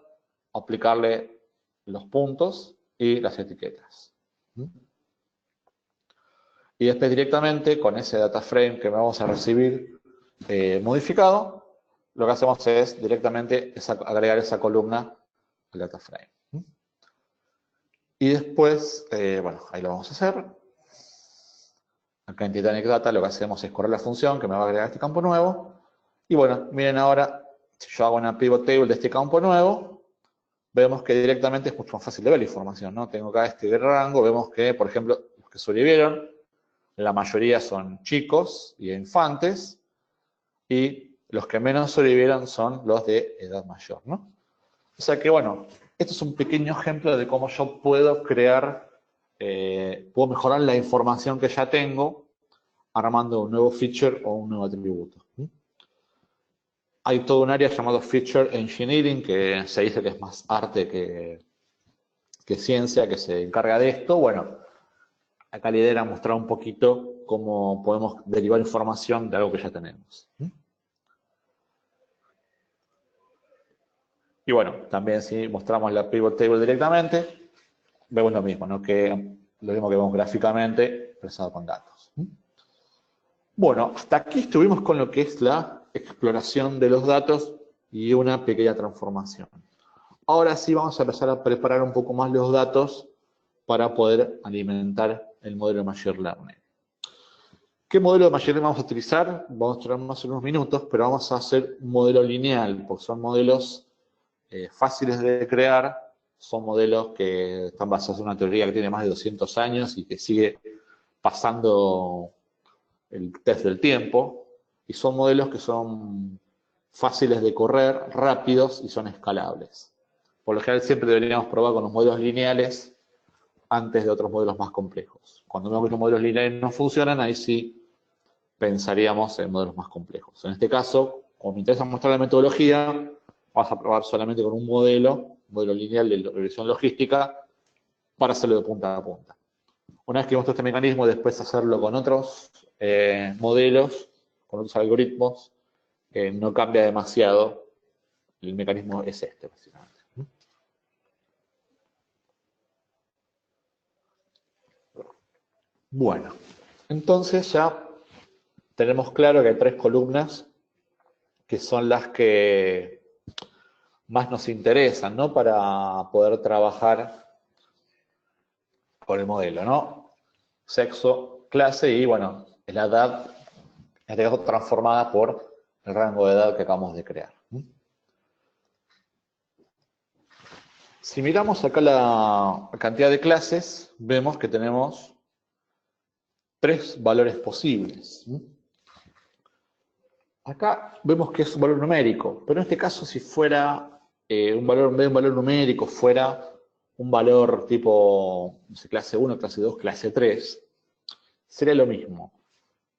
aplicarle los puntos y las etiquetas. Y después directamente con ese data frame que vamos a recibir modificado, lo que hacemos es directamente agregar esa columna al data frame. Y después, bueno, ahí lo vamos a hacer. Acá en Titanic Data lo que hacemos es correr la función que me va a agregar este campo nuevo. Y bueno, miren ahora, si yo hago una pivot table de este campo nuevo, vemos que directamente es mucho más fácil de ver la información, ¿no? Tengo acá este rango, vemos que, por ejemplo, los que sobrevivieron, la mayoría son chicos y infantes, y los que menos sobrevivieron son los de edad mayor, ¿no? O sea que, bueno, esto es un pequeño ejemplo de cómo yo puedo crear, puedo mejorar la información que ya tengo armando un nuevo feature o un nuevo atributo. Hay todo un área llamado Feature Engineering, que se dice que es más arte que ciencia, que se encarga de esto. Bueno, acá la idea era mostrar un poquito cómo podemos derivar información de algo que ya tenemos. Y bueno, también si mostramos la pivot table directamente, vemos lo mismo, ¿no? Lo mismo que vemos gráficamente expresado con datos. Bueno, hasta aquí estuvimos con lo que es la exploración de los datos y una pequeña transformación. Ahora sí vamos a empezar a preparar un poco más los datos para poder alimentar el modelo de Machine Learning. ¿Qué modelo de Machine Learning vamos a utilizar? Vamos a mostrar más en unos minutos, pero vamos a hacer un modelo lineal, porque son modelos fáciles de crear, son modelos que están basados en una teoría que tiene más de 200 años y que sigue pasando el test del tiempo, y son modelos que son fáciles de correr, rápidos y son escalables. Por lo general siempre deberíamos probar con los modelos lineales antes de otros modelos más complejos. Cuando vemos que los modelos lineales no funcionan, ahí sí pensaríamos en modelos más complejos. En este caso, como me interesa mostrar la metodología, vamos a probar solamente con un modelo lineal de regresión logística, para hacerlo de punta a punta. Una vez que muestro este mecanismo, después hacerlo con otros modelos, con otros algoritmos, no cambia demasiado. El mecanismo es este, básicamente. Bueno, entonces ya tenemos claro que hay 3 columnas que son las que más nos interesan, ¿no? Para poder trabajar con el modelo, ¿no? Sexo, clase y, bueno, la edad, en este caso transformada por el rango de edad que acabamos de crear. Si miramos acá la cantidad de clases, vemos que tenemos 3 valores posibles. Acá vemos que es un valor numérico, pero en este caso si fuera un valor, en vez de un valor numérico, fuera un valor tipo, no sé, clase 1, clase 2, clase 3, sería lo mismo.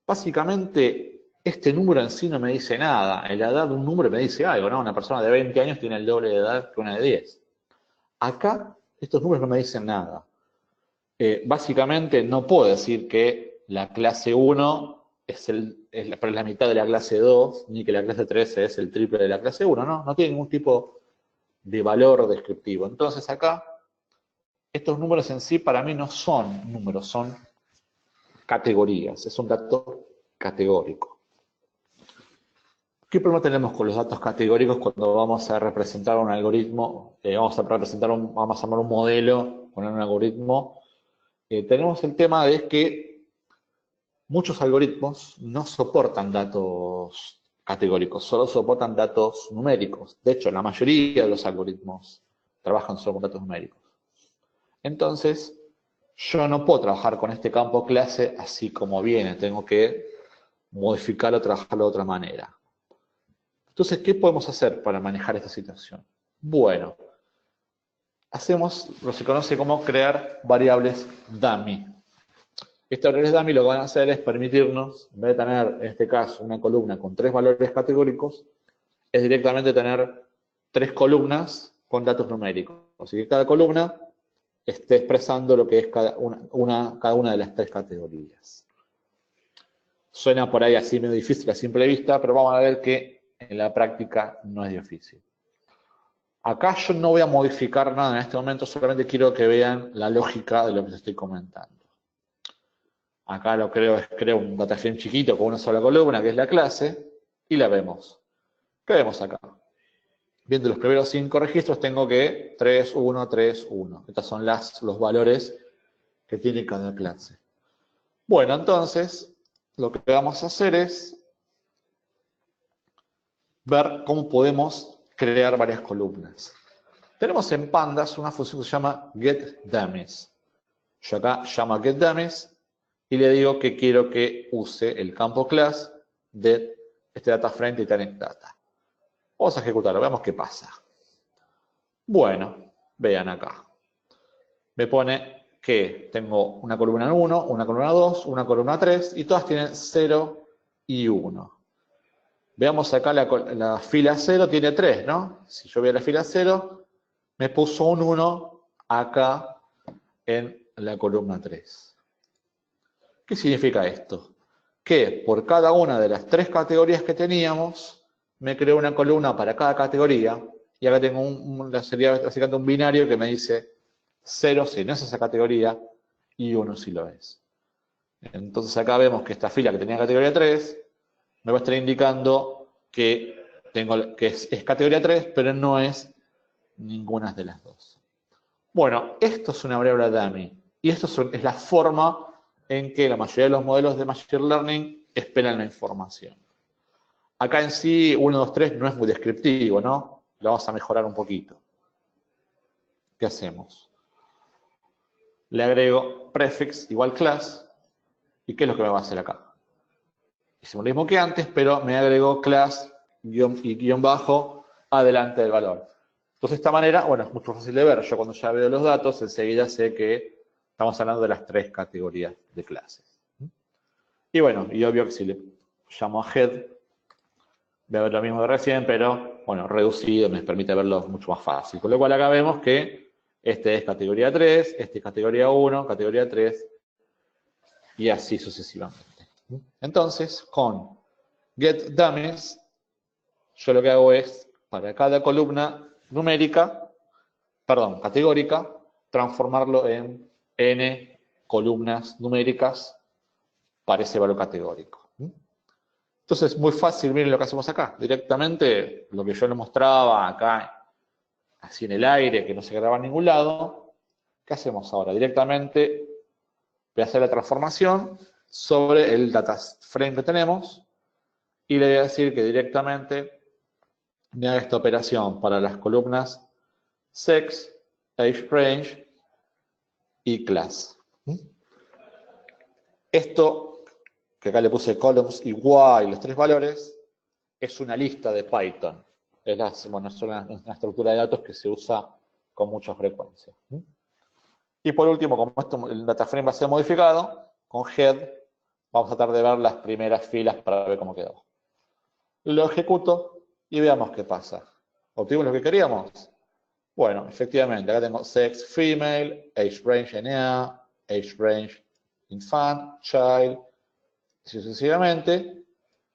Básicamente, este número en sí no me dice nada. La edad de un número me dice algo, ¿no? Una persona de 20 años tiene el doble de edad que una de 10. Acá, estos números no me dicen nada. Básicamente, no puedo decir que la clase 1 es la mitad de la clase 2, ni que la clase 3 es el triple de la clase 1, ¿no? No tiene ningún tipo de valor descriptivo. Entonces acá, estos números en sí para mí no son números, son categorías, es un dato categórico. ¿Qué problema tenemos con los datos categóricos cuando vamos a representar un algoritmo, vamos a armar un modelo con un algoritmo? Tenemos el tema de que muchos algoritmos no soportan datos categóricos, solo soportan datos numéricos. De hecho, la mayoría de los algoritmos trabajan solo con datos numéricos. Entonces, yo no puedo trabajar con este campo clase así como viene, tengo que modificarlo, trabajarlo de otra manera. Entonces, ¿qué podemos hacer para manejar esta situación? Bueno, hacemos lo que se conoce como crear variables dummy. Estas variables dummy lo que van a hacer es permitirnos, en vez de tener, en este caso, una columna con 3 valores categóricos, es directamente tener 3 columnas con datos numéricos. Así que cada columna esté expresando lo que es cada una de las 3 categorías. Suena por ahí así medio difícil a simple vista, pero vamos a ver que en la práctica no es difícil. Acá yo no voy a modificar nada en este momento, solamente quiero que vean la lógica de lo que les estoy comentando. Acá lo creo un dataframe chiquito con una sola columna, que es la clase, y la vemos. ¿Qué vemos acá? Viendo los primeros 5 registros tengo que 3, 1, 3, 1. Estos son los valores que tiene cada clase. Bueno, entonces, lo que vamos a hacer es ver cómo podemos crear varias columnas. Tenemos en Pandas una función que se llama getDummies. Yo acá llamo a getDummies y le digo que quiero que use el campo class de este dataframe Titanic Data. Vamos a ejecutarlo, veamos qué pasa. Bueno, vean acá. Me pone que tengo una columna 1, una columna 2, una columna 3 y todas tienen 0 y 1. Veamos acá la fila 0 tiene 3, ¿no? Si yo voy a la fila 0, me puso un 1 acá en la columna 3. ¿Qué significa esto? Que por cada una de las 3 categorías que teníamos, me creó una columna para cada categoría, y acá tengo sería básicamente un binario que me dice 0 si no es esa categoría, y 1 si lo es. Entonces acá vemos que esta fila que tenía categoría 3, me va a estar indicando que es categoría 3, pero no es ninguna de las dos. Bueno, esto es una variable dummy, y esto es la forma en que la mayoría de los modelos de Machine Learning esperan la información. Acá en sí, 1, 2, 3 no es muy descriptivo, ¿no? Lo vamos a mejorar un poquito. ¿Qué hacemos? Le agrego prefix igual class, ¿y qué es lo que me va a hacer acá? Hicimos lo mismo que antes, pero me agrego class y guión bajo adelante del valor. Entonces, de esta manera, bueno, es mucho más fácil de ver. Yo cuando ya veo los datos, enseguida sé que estamos hablando de las 3 categorías de clases. Y bueno, y obvio que si le llamo a head, voy a ver lo mismo de recién, pero bueno, reducido, me permite verlo mucho más fácil. Con lo cual acá vemos que este es categoría 3, este es categoría 1, categoría 3, y así sucesivamente. Entonces, con getDummies, yo lo que hago es, para cada columna categórica, transformarlo en n columnas numéricas para ese valor categórico. Entonces, muy fácil, miren lo que hacemos acá. Directamente, lo que yo les mostraba acá, así en el aire, que no se graba en ningún lado, ¿qué hacemos ahora? Directamente voy a hacer la transformación sobre el data frame que tenemos y le voy a decir que directamente me haga esta operación para las columnas sex, age range y class. Esto, que acá le puse columns y while, los 3 valores, es una lista de Python. Es una estructura de datos que se usa con mucha frecuencia. Y por último, como el data frame va a ser modificado, con head vamos a tratar de ver las primeras filas para ver cómo quedó. Lo ejecuto y veamos qué pasa. ¿Obtuvimos lo que queríamos? Bueno, efectivamente, acá tengo sex female, age range NA, age range infant, child, sucesivamente.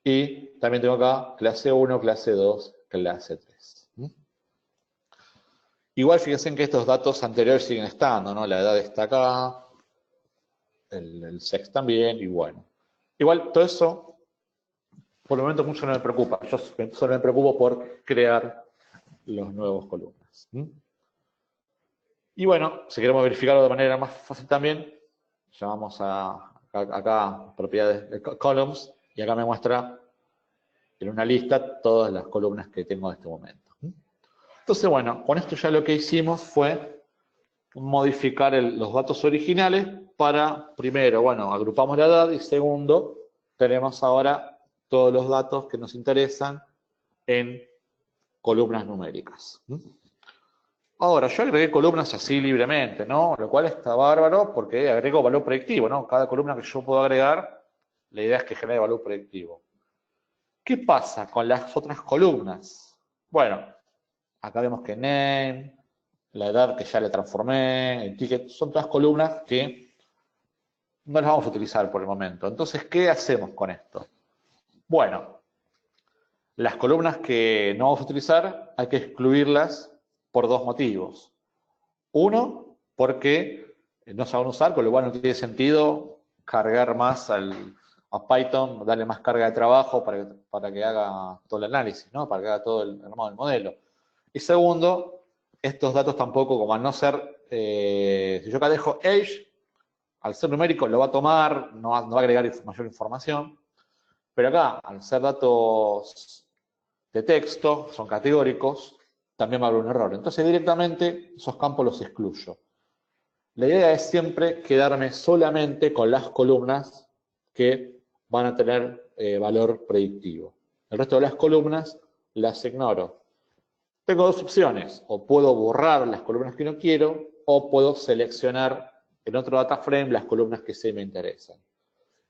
Y también tengo acá clase 1, clase 2, clase 3. Igual fíjense que estos datos anteriores siguen estando, ¿no? La edad está acá, el sex también, y bueno. Igual todo eso, por el momento mucho no me preocupa. Yo solo me preocupo por crear los nuevos columnas. Y bueno, si queremos verificarlo de manera más fácil también, llamamos acá propiedades de columns, y acá me muestra en una lista todas las columnas que tengo en este momento. Entonces, bueno, con esto ya lo que hicimos fue modificar los datos originales para, primero, bueno, agrupamos la edad y segundo, tenemos ahora todos los datos que nos interesan en columnas numéricas. Ahora, yo agregué columnas así libremente, ¿no? Lo cual está bárbaro porque agrego valor predictivo, ¿no? Cada columna que yo puedo agregar, la idea es que genere valor predictivo. ¿Qué pasa con las otras columnas? Bueno, acá vemos que name, la edad que ya le transformé, el ticket, son todas columnas que no las vamos a utilizar por el momento. Entonces, ¿qué hacemos con esto? Bueno, las columnas que no vamos a utilizar hay que excluirlas por dos motivos. Uno, porque no se van a usar, con lo cual no tiene sentido cargar más a Python, darle más carga de trabajo para que haga todo el análisis, ¿no? Para que haga todo el armado del modelo. Y segundo, estos datos tampoco, como al no ser, si yo acá dejo age, al ser numérico lo va a tomar, no va a agregar mayor información, pero acá, al ser datos de texto, son categóricos, también va a haber un error. Entonces directamente esos campos los excluyo. La idea es siempre quedarme solamente con las columnas que van a tener valor predictivo. El resto de las columnas las ignoro. Tengo dos opciones, o puedo borrar las columnas que no quiero, o puedo seleccionar en otro data frame las columnas que sí me interesan.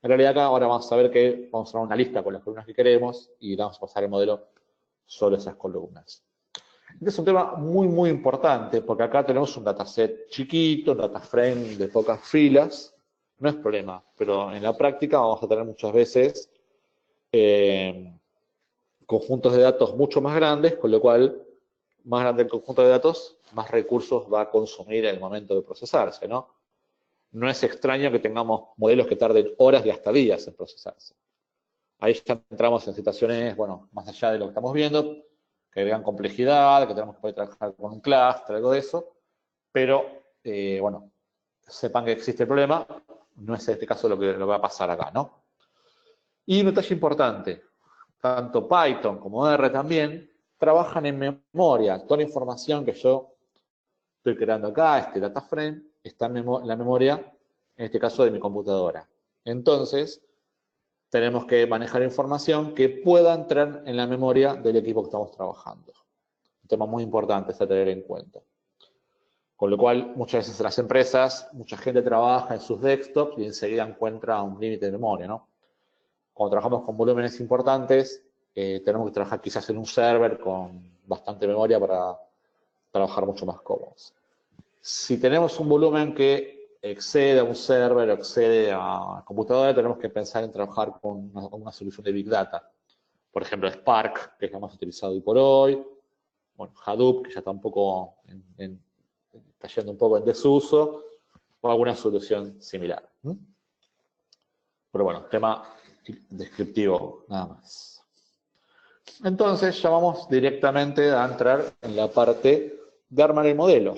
En realidad acá ahora vamos a ver que vamos a dar una lista con las columnas que queremos y vamos a pasar el modelo sobre esas columnas. Este es un tema muy, muy importante, porque acá tenemos un dataset chiquito, un data frame de pocas filas, no es problema, pero en la práctica vamos a tener muchas veces conjuntos de datos mucho más grandes, con lo cual, más grande el conjunto de datos, más recursos va a consumir en el momento de procesarse, ¿no? No es extraño que tengamos modelos que tarden horas y hasta días en procesarse. Ahí ya entramos en situaciones, bueno, más allá de lo que estamos viendo, que agregan complejidad, que tenemos que poder trabajar con un cluster, algo de eso, pero, bueno, sepan que existe el problema, no es este caso lo que va a pasar acá, ¿no? Y un detalle importante, tanto Python como R también trabajan en memoria. Toda la información que yo estoy creando acá, este data frame, está en la memoria, en este caso de mi computadora. Entonces, tenemos que manejar información que pueda entrar en la memoria del equipo que estamos trabajando. Un tema muy importante a tener en cuenta. Con lo cual, muchas veces en las empresas, mucha gente trabaja en sus desktops y enseguida encuentra un límite de memoria, ¿no? Cuando trabajamos con volúmenes importantes, tenemos que trabajar quizás en un server con bastante memoria para trabajar mucho más cómodos. Si tenemos un volumen que excede a un server o excede a computadora, tenemos que pensar en trabajar con una solución de Big Data. Por ejemplo, Spark, que es la más utilizada hoy por hoy. Bueno, Hadoop, que ya está un poco está yendo un poco en desuso, o alguna solución similar. Pero bueno, tema descriptivo nada más. Entonces ya vamos directamente a entrar en la parte de armar el modelo.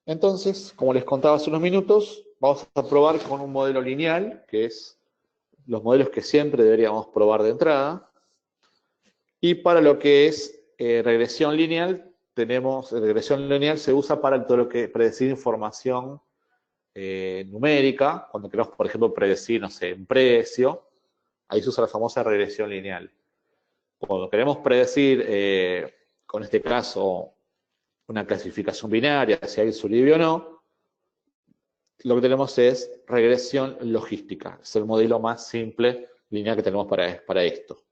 Entonces, como les contaba hace unos minutos, vamos a probar con un modelo lineal, que es los modelos que siempre deberíamos probar de entrada. Y para lo que es regresión lineal, regresión lineal se usa para todo lo que predecir información numérica, cuando queremos, por ejemplo, predecir, no sé, un precio, ahí se usa la famosa regresión lineal. Cuando queremos predecir, con este caso, una clasificación binaria, si hay Sullivan o no, lo que tenemos es regresión logística. Es el modelo más simple lineal que tenemos para esto.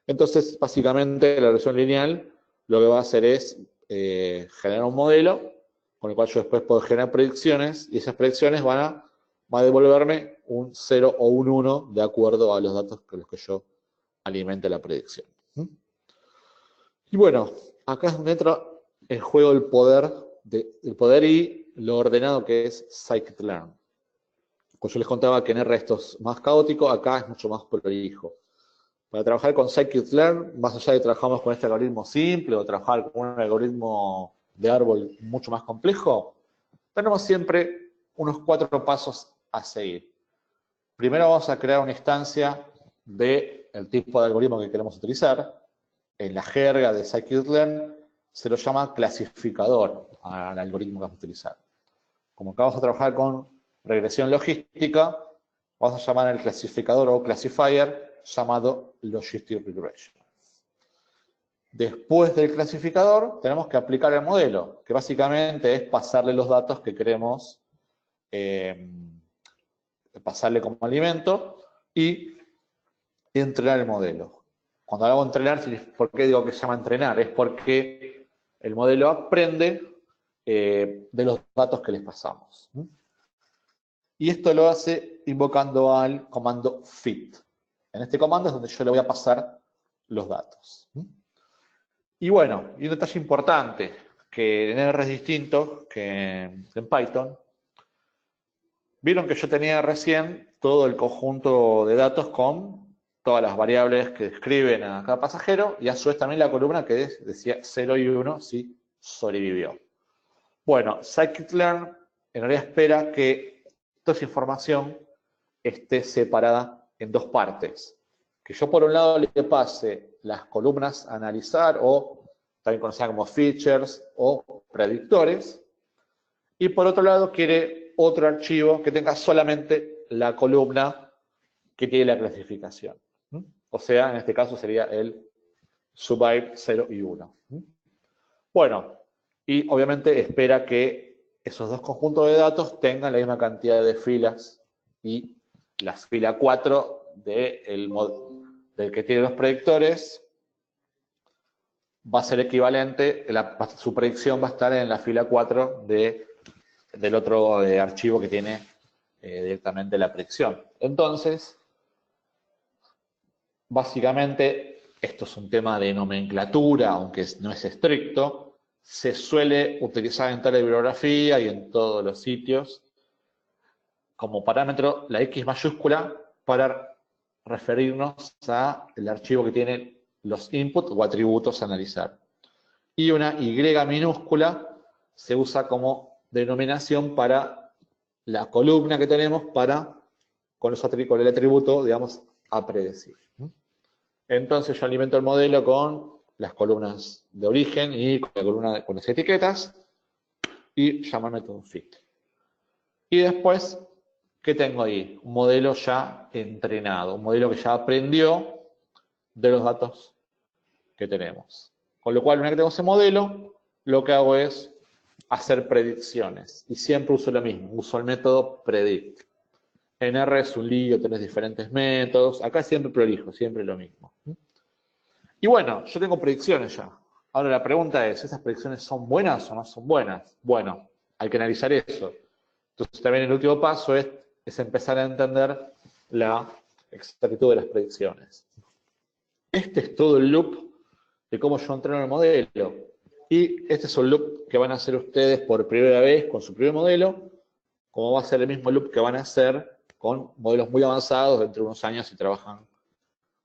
Entonces, básicamente, la regresión lineal lo que va a hacer es generar un modelo con el cual yo después puedo generar predicciones y esas predicciones van a devolverme un 0 o un 1 de acuerdo a los datos con los que yo alimente la predicción. Y bueno, acá es donde entra en juego el poder y lo ordenado que es scikit-learn. Como yo les contaba que en R esto es más caótico, acá es mucho más prolijo. Para trabajar con scikit-learn, más allá de que trabajamos con este algoritmo simple o trabajar con un algoritmo de árbol mucho más complejo, tenemos siempre unos 4 pasos a seguir. Primero vamos a crear una instancia del tipo de algoritmo que queremos utilizar. En la jerga de scikit-learn se lo llama clasificador al algoritmo que vamos a utilizar. Como acá vamos a trabajar con regresión logística, vamos a llamar al clasificador o classifier llamado Logistic Regression. Después del clasificador tenemos que aplicar el modelo, que básicamente es pasarle los datos que queremos pasarle como alimento y entrenar el modelo. Cuando hago entrenar, ¿por qué digo que se llama entrenar? Es porque el modelo aprende de los datos que les pasamos. Y esto lo hace invocando al comando fit. En este comando es donde yo le voy a pasar los datos. Y bueno, y un detalle importante, que en R es distinto que en Python. Vieron que yo tenía recién todo el conjunto de datos con todas las variables que describen a cada pasajero y a su vez también la columna que decía 0 y 1 si sobrevivió. Bueno, scikit-learn en realidad espera que toda esa información esté separada en dos partes. Que yo por un lado le pase las columnas a analizar o también conocidas como features o predictores y por otro lado quiere otro archivo que tenga solamente la columna que tiene la clasificación. O sea, en este caso sería el survive 0 y 1. Bueno, y obviamente espera que esos dos conjuntos de datos tengan la misma cantidad de filas y la fila 4 del que tiene los predictores va a ser equivalente, su predicción va a estar en la fila 4 del otro archivo que tiene directamente la predicción. Entonces, básicamente, esto es un tema de nomenclatura, aunque no es estricto, se suele utilizar en toda la bibliografía y en todos los sitios como parámetro la X mayúscula para referirnos al archivo que tiene los inputs o atributos a analizar. Y una Y minúscula se usa como denominación para la columna que tenemos con el atributo, digamos, a predecir. Entonces yo alimento el modelo con las columnas de origen y con las etiquetas y llamo al método fit. Y después, ¿qué tengo ahí? Un modelo ya entrenado, un modelo que ya aprendió de los datos que tenemos. Con lo cual, una vez que tengo ese modelo, lo que hago es hacer predicciones. Y siempre uso lo mismo, uso el método predict. En R es un lío, tenés diferentes métodos. Acá siempre prolijo, siempre lo mismo. Y bueno, yo tengo predicciones ya. Ahora la pregunta es, ¿esas predicciones son buenas o no son buenas? Bueno, hay que analizar eso. Entonces también el último paso es empezar a entender la exactitud de las predicciones. Este es todo el loop de cómo yo entreno el modelo. Y este es un loop que van a hacer ustedes por primera vez con su primer modelo, como va a ser el mismo loop que van a hacer con modelos muy avanzados dentro de unos años si trabajan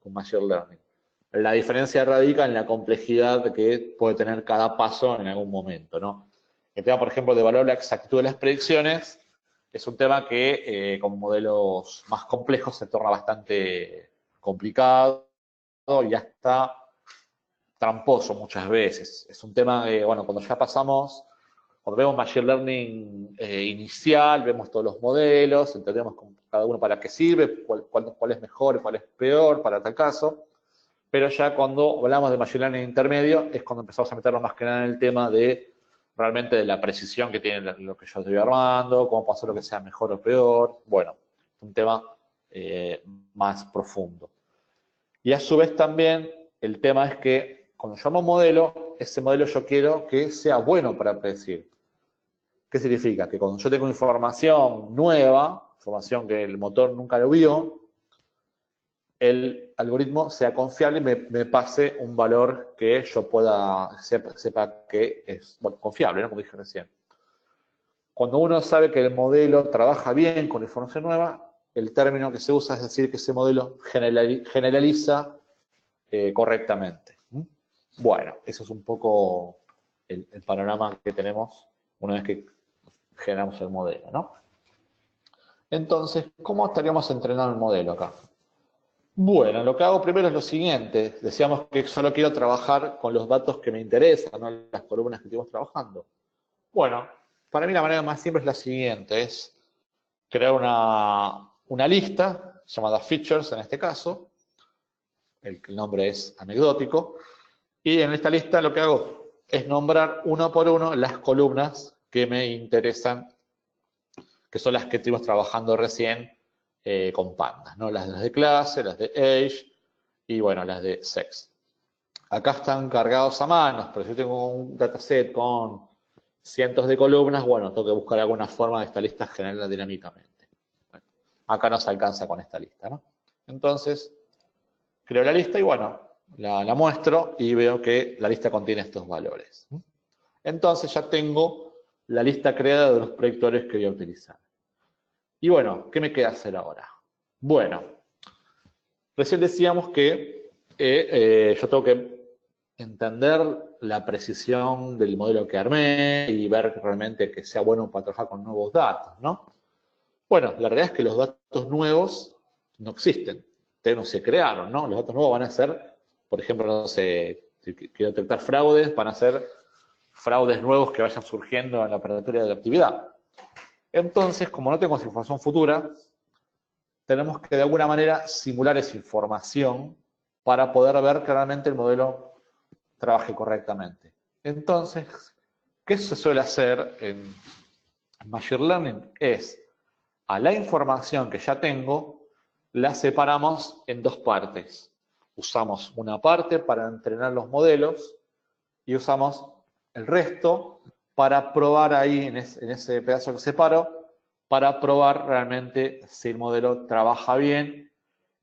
con Machine Learning. La diferencia radica en la complejidad que puede tener cada paso en algún momento, ¿no? El tema, por ejemplo, de valorar la exactitud de las predicciones es un tema que con modelos más complejos se torna bastante complicado y hasta tramposo muchas veces. Es un tema que, bueno, cuando vemos Machine Learning inicial, vemos todos los modelos, entendemos cada uno para qué sirve, cuál es mejor, cuál es peor para tal caso. Pero ya cuando hablamos de Machine Learning intermedio, es cuando empezamos a meternos más que nada en el tema de realmente de la precisión que tiene lo que yo estoy armando, cómo puedo hacer lo que sea mejor o peor. Bueno, un tema más profundo. Y a su vez también el tema es que cuando yo llamo modelo, ese modelo yo quiero que sea bueno para predecir. ¿Qué significa? Que cuando yo tengo información nueva, información que el motor nunca lo vio, el algoritmo sea confiable y me pase un valor que yo sepa que es confiable, ¿no? Como dije recién. Cuando uno sabe que el modelo trabaja bien con información nueva, el término que se usa es decir que ese modelo generaliza correctamente. Bueno, eso es un poco el panorama que tenemos una vez que generamos el modelo, ¿no? Entonces, ¿cómo estaríamos entrenando el modelo acá? Bueno, lo que hago primero es lo siguiente. Decíamos que solo quiero trabajar con los datos que me interesan, no las columnas que estamos trabajando. Bueno, para mí la manera más simple es la siguiente, es crear una lista llamada features en este caso, el nombre es anecdótico, y en esta lista lo que hago es nombrar uno por uno las columnas que me interesan, que son las que estuvimos trabajando recién con pandas, ¿no? Las de clase, las de age y bueno, las de sex. Acá están cargados a manos, pero si yo tengo un dataset con cientos de columnas, bueno, tengo que buscar alguna forma de esta lista generarla dinámicamente. Bueno, acá no se alcanza con esta lista, ¿no? Entonces, creo la lista y bueno, la muestro y veo que la lista contiene estos valores. Entonces ya tengo la lista creada de los predictores que voy a utilizar. Y bueno, ¿qué me queda hacer ahora? Bueno, recién decíamos que yo tengo que entender la precisión del modelo que armé y ver realmente que sea bueno para trabajar con nuevos datos, ¿no? Bueno, la realidad es que los datos nuevos no existen, no se crearon, ¿no? Los datos nuevos van a ser, por ejemplo, no sé, si quiero detectar fraudes, van a ser fraudes nuevos que vayan surgiendo en la operatoria de la actividad. Entonces, como no tengo información futura, tenemos que de alguna manera simular esa información para poder ver que realmente el modelo trabaje correctamente. Entonces, ¿qué se suele hacer en Machine Learning? Es a la información que ya tengo, la separamos en dos partes. Usamos una parte para entrenar los modelos y usamos el resto para probar ahí, en ese pedazo que separo, para probar realmente si el modelo trabaja bien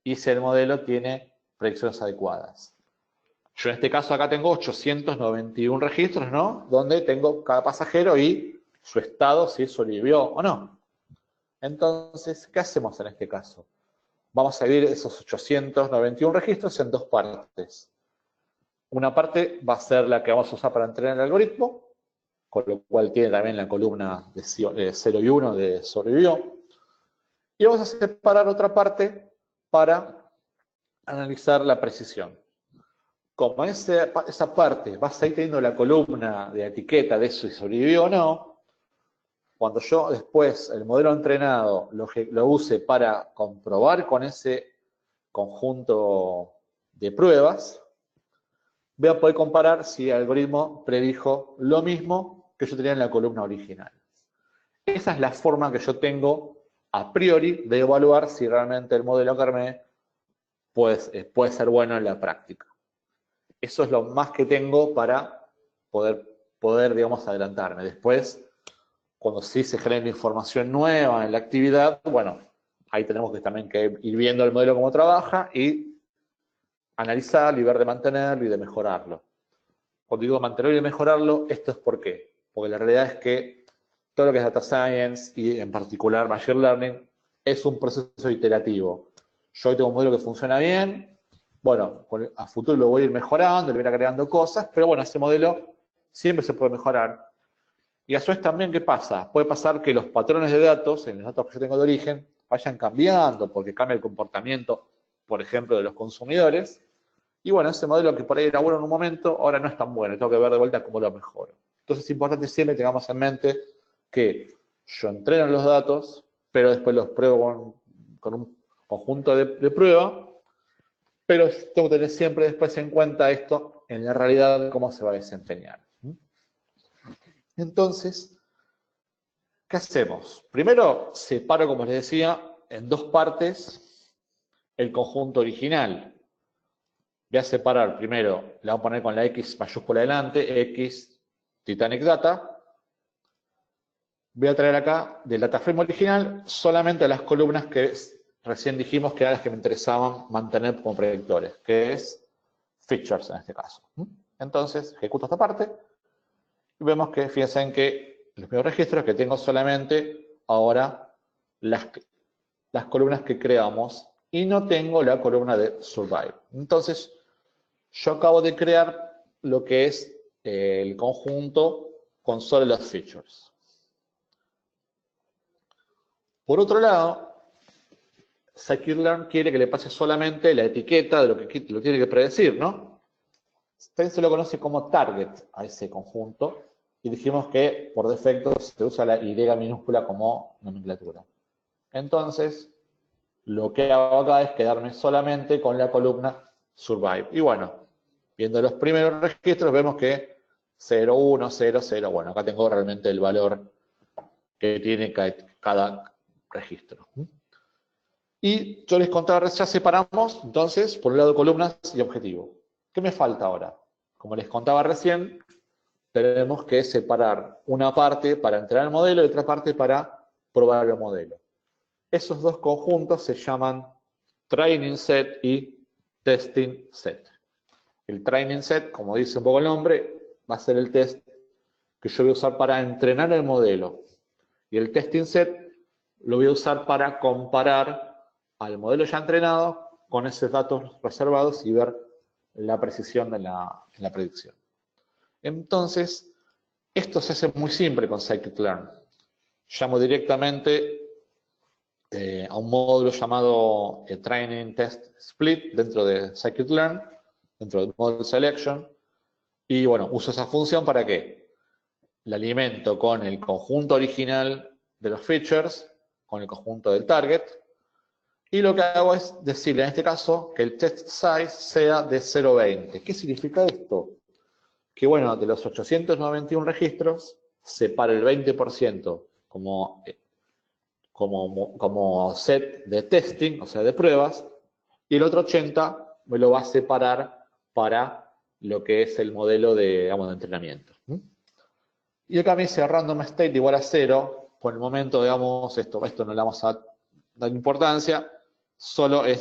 y si el modelo tiene predicciones adecuadas. Yo en este caso acá tengo 891 registros, ¿no? Donde tengo cada pasajero y su estado, si sobrevivió o no. Entonces, ¿qué hacemos en este caso? Vamos a dividir esos 891 registros en dos partes. Una parte va a ser la que vamos a usar para entrenar el algoritmo, con lo cual tiene también la columna de 0 y 1 de sobrevivió. Y vamos a separar otra parte para analizar la precisión. Como esa parte va a seguir teniendo la columna de etiqueta de eso si sobrevivió o no, cuando yo después el modelo entrenado lo use para comprobar con ese conjunto de pruebas, voy a poder comparar si el algoritmo predijo lo mismo que yo tenía en la columna original. Esa es la forma que yo tengo a priori de evaluar si realmente el modelo que armé puede ser bueno en la práctica. Eso es lo más que tengo para poder, digamos, adelantarme. Después, cuando sí se genera información nueva en la actividad, bueno, ahí tenemos que también que ir viendo el modelo cómo trabaja y analizarlo y ver de mantenerlo y de mejorarlo. Cuando digo mantenerlo y mejorarlo, esto es por qué. Porque la realidad es que todo lo que es data science y en particular machine learning es un proceso iterativo. Yo hoy tengo un modelo que funciona bien, bueno, a futuro lo voy a ir mejorando, le voy a ir agregando cosas, pero bueno, ese modelo siempre se puede mejorar. Y a su vez también, ¿qué pasa? Puede pasar que los patrones de datos, en los datos que yo tengo de origen, vayan cambiando porque cambia el comportamiento, por ejemplo, de los consumidores. Y bueno, ese modelo que por ahí era bueno en un momento, ahora no es tan bueno. Tengo que ver de vuelta cómo lo mejoro. Entonces es importante siempre que tengamos en mente que yo entreno los datos, pero después los pruebo con un conjunto de prueba, pero tengo que tener siempre después en cuenta esto en la realidad, cómo se va a desempeñar. Entonces, ¿qué hacemos? Primero separo, como les decía, en dos partes el conjunto original. Voy a separar primero, le voy a poner con la X mayúscula adelante, X Titanic Data. Voy a traer acá del dataframe original solamente las columnas que recién dijimos que eran las que me interesaban mantener como predictores, que es features en este caso. Entonces, ejecuto esta parte y vemos que, fíjense en que los primeros registros que tengo solamente ahora las columnas que creamos y no tengo la columna de survive. Entonces, yo acabo de crear lo que es el conjunto con solo los features. Por otro lado, scikit-learn quiere que le pase solamente la etiqueta de lo que lo tiene que predecir, ¿no? También se lo conoce como target a ese conjunto, y dijimos que por defecto se usa la Y minúscula como nomenclatura. Entonces, lo que hago acá es quedarme solamente con la columna survive. Y bueno, viendo los primeros registros vemos que 0, 1, 0, 0. Bueno, acá tengo realmente el valor que tiene cada registro. Y yo les contaba, ya separamos, entonces, por un lado columnas y objetivo. ¿Qué me falta ahora? Como les contaba recién, tenemos que separar una parte para entrenar el modelo y otra parte para probar el modelo. Esos dos conjuntos se llaman training set y testing set. El training set, como dice un poco el nombre, va a ser el test que yo voy a usar para entrenar el modelo. Y el testing set lo voy a usar para comparar al modelo ya entrenado con esos datos reservados y ver la precisión en la predicción. Entonces, esto se hace muy simple con scikit-learn. Llamo directamente a un módulo llamado Training Test Split dentro de scikit-learn, dentro del Model Selection, y bueno, uso esa función para que la alimento con el conjunto original de los features, con el conjunto del target, y lo que hago es decirle en este caso que el test size sea de 0,20. ¿Qué significa esto? Que bueno, de los 891 registros, separa el 20% como set de testing, o sea, de pruebas, y el otro 80% me lo va a separar para lo que es el modelo de, digamos, de entrenamiento. Y acá me dice random state igual a 0. Por el momento, digamos, esto no le vamos a dar importancia, solo hay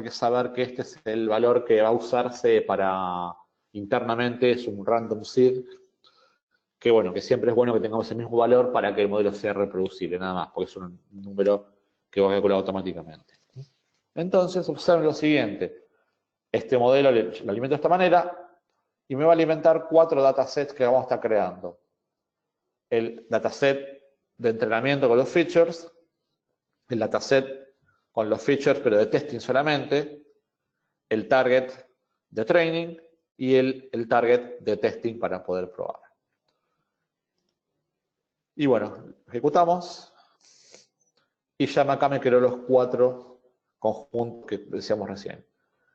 que saber que este es el valor que va a usarse para internamente, es un random seed, que bueno, que siempre es bueno que tengamos el mismo valor para que el modelo sea reproducible, nada más, porque es un número que va calculado automáticamente. Entonces, observen lo siguiente. Este modelo lo alimento de esta manera y me va a alimentar 4 datasets que vamos a estar creando. El dataset de entrenamiento con los features, el dataset con los features pero de testing solamente, el target de training y el target de testing para poder probar. Y bueno, ejecutamos y ya acá me creó los 4 conjuntos que decíamos recién.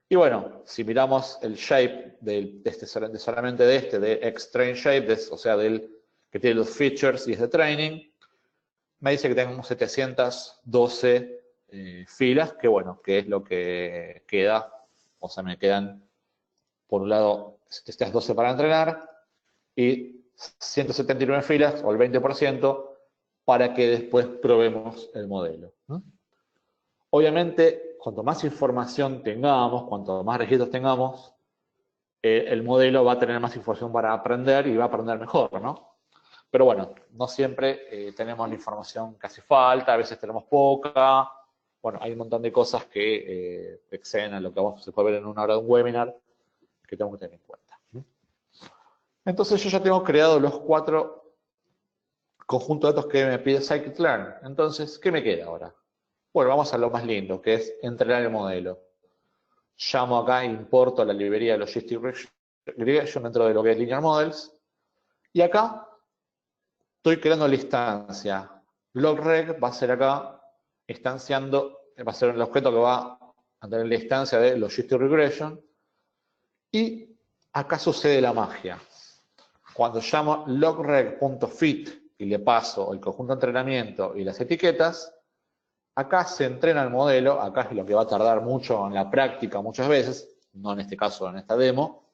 Y bueno, si miramos el shape solamente de X-Train Shape, o sea, del que tiene los features y es de training, me dice que tenemos 712 filas, que bueno, que es lo que queda. O sea, me quedan, por un lado, estas 12 para entrenar y 179 filas, o el 20%, para que después probemos el modelo. Obviamente, cuanto más información tengamos, cuanto más registros tengamos, el modelo va a tener más información para aprender y va a aprender mejor, ¿no? Pero bueno, no siempre tenemos la información que hace falta, a veces tenemos poca. Bueno, hay un montón de cosas que exceden a lo que se puede ver en una hora de un webinar que tengo que tener en cuenta. Entonces yo ya tengo creado los 4 conjuntos de datos que me pide scikit-learn. Entonces, ¿qué me queda ahora? Bueno, vamos a lo más lindo, que es entrenar el modelo. Llamo acá, importo la librería de Logistic Regression dentro de lo que es Linear Models. Y acá estoy creando la instancia. LogReg va a ser acá, instanciando, va a ser el objeto que va a tener la instancia de Logistic Regression. Y acá sucede la magia. Cuando llamo logreg.fit y le paso el conjunto de entrenamiento y las etiquetas, acá se entrena el modelo, acá es lo que va a tardar mucho en la práctica muchas veces, no en este caso, en esta demo,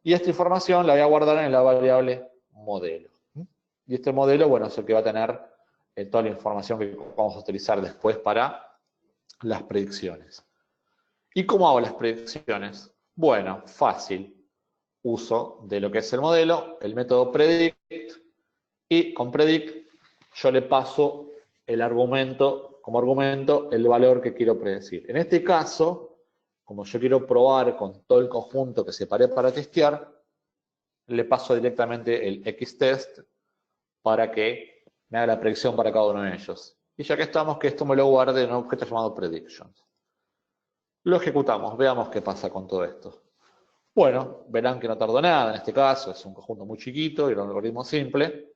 y esta información la voy a guardar en la variable modelo. Y este modelo, bueno, es el que va a tener toda la información que vamos a utilizar después para las predicciones. ¿Y cómo hago las predicciones? Bueno, fácil. Uso de lo que es el modelo, el método predict, y con predict yo le paso el argumento, como argumento, el valor que quiero predecir. En este caso, como yo quiero probar con todo el conjunto que separé para testear, le paso directamente el xtest para que me haga la predicción para cada uno de ellos. Y ya que estamos, que esto me lo guarde en un objeto llamado predictions. Lo ejecutamos, veamos qué pasa con todo esto. Bueno, verán que no tardó nada en este caso, es un conjunto muy chiquito y un algoritmo simple.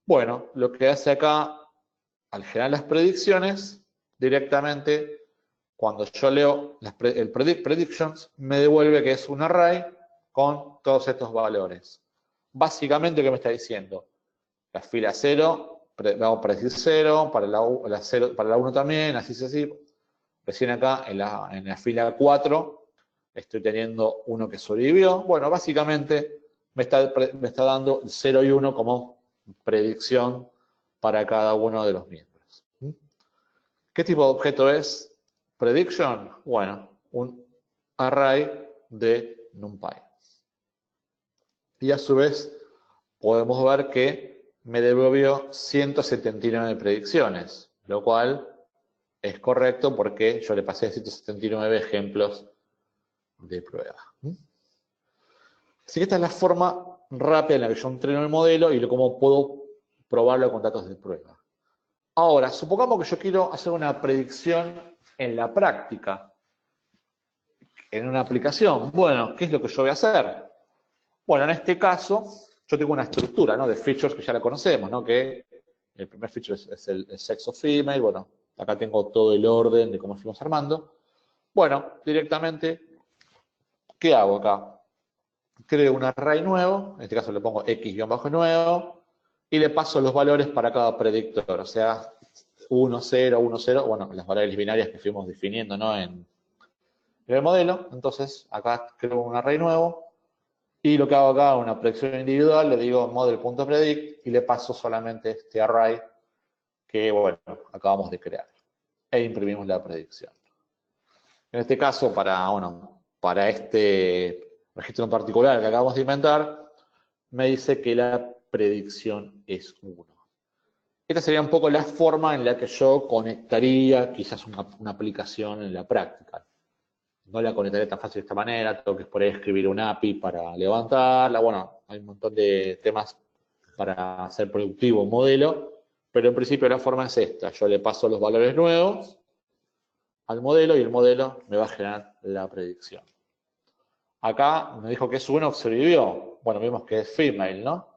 Bueno, lo que hace acá, al generar las predicciones, directamente, cuando yo leo el predictions, me devuelve que es un array con todos estos valores. Básicamente, ¿qué me está diciendo? La fila 0, vamos a predecir 0, para la 1 también, así. Recién acá, en la fila 4, estoy teniendo uno que sobrevivió. Bueno, básicamente me está dando 0 y 1 como predicción para cada uno de los miembros. ¿Qué tipo de objeto es prediction? Bueno, un array de NumPy. Y a su vez podemos ver que me devolvió 179 predicciones, lo cual es correcto porque yo le pasé 179 ejemplos de prueba. Así que esta es la forma rápida en la que yo entreno el modelo y cómo puedo probarlo con datos de prueba. Ahora, supongamos que yo quiero hacer una predicción en la práctica, en una aplicación. Bueno, ¿qué es lo que yo voy a hacer? Bueno, en este caso, yo tengo una estructura, ¿no?, de features que ya la conocemos, ¿no? Que el primer feature es el sex of female. Bueno, acá tengo todo el orden de cómo fuimos armando. Bueno, directamente, ¿qué hago acá? Creo un array nuevo, en este caso le pongo x-nuevo, y le paso los valores para cada predictor, o sea, 1, 0, 1, 0, bueno, las variables binarias que fuimos definiendo, ¿no?, en el modelo. Entonces, acá creo un array nuevo, y lo que hago acá, una predicción individual, le digo model.predict, y le paso solamente este array que, bueno, acabamos de crear, e imprimimos la predicción. En este caso, para este registro en particular que acabamos de inventar, me dice que la predicción es 1. Esta sería un poco la forma en la que yo conectaría quizás una aplicación en la práctica. No la conectaré tan fácil de esta manera, tengo que por ahí escribir un API para levantarla. Bueno, hay un montón de temas para hacer productivo un modelo, pero en principio la forma es esta. Yo le paso los valores nuevos al modelo y el modelo me va a generar la predicción. Acá me dijo que es 1, sobrevivió. Bueno, vimos que es female, ¿no?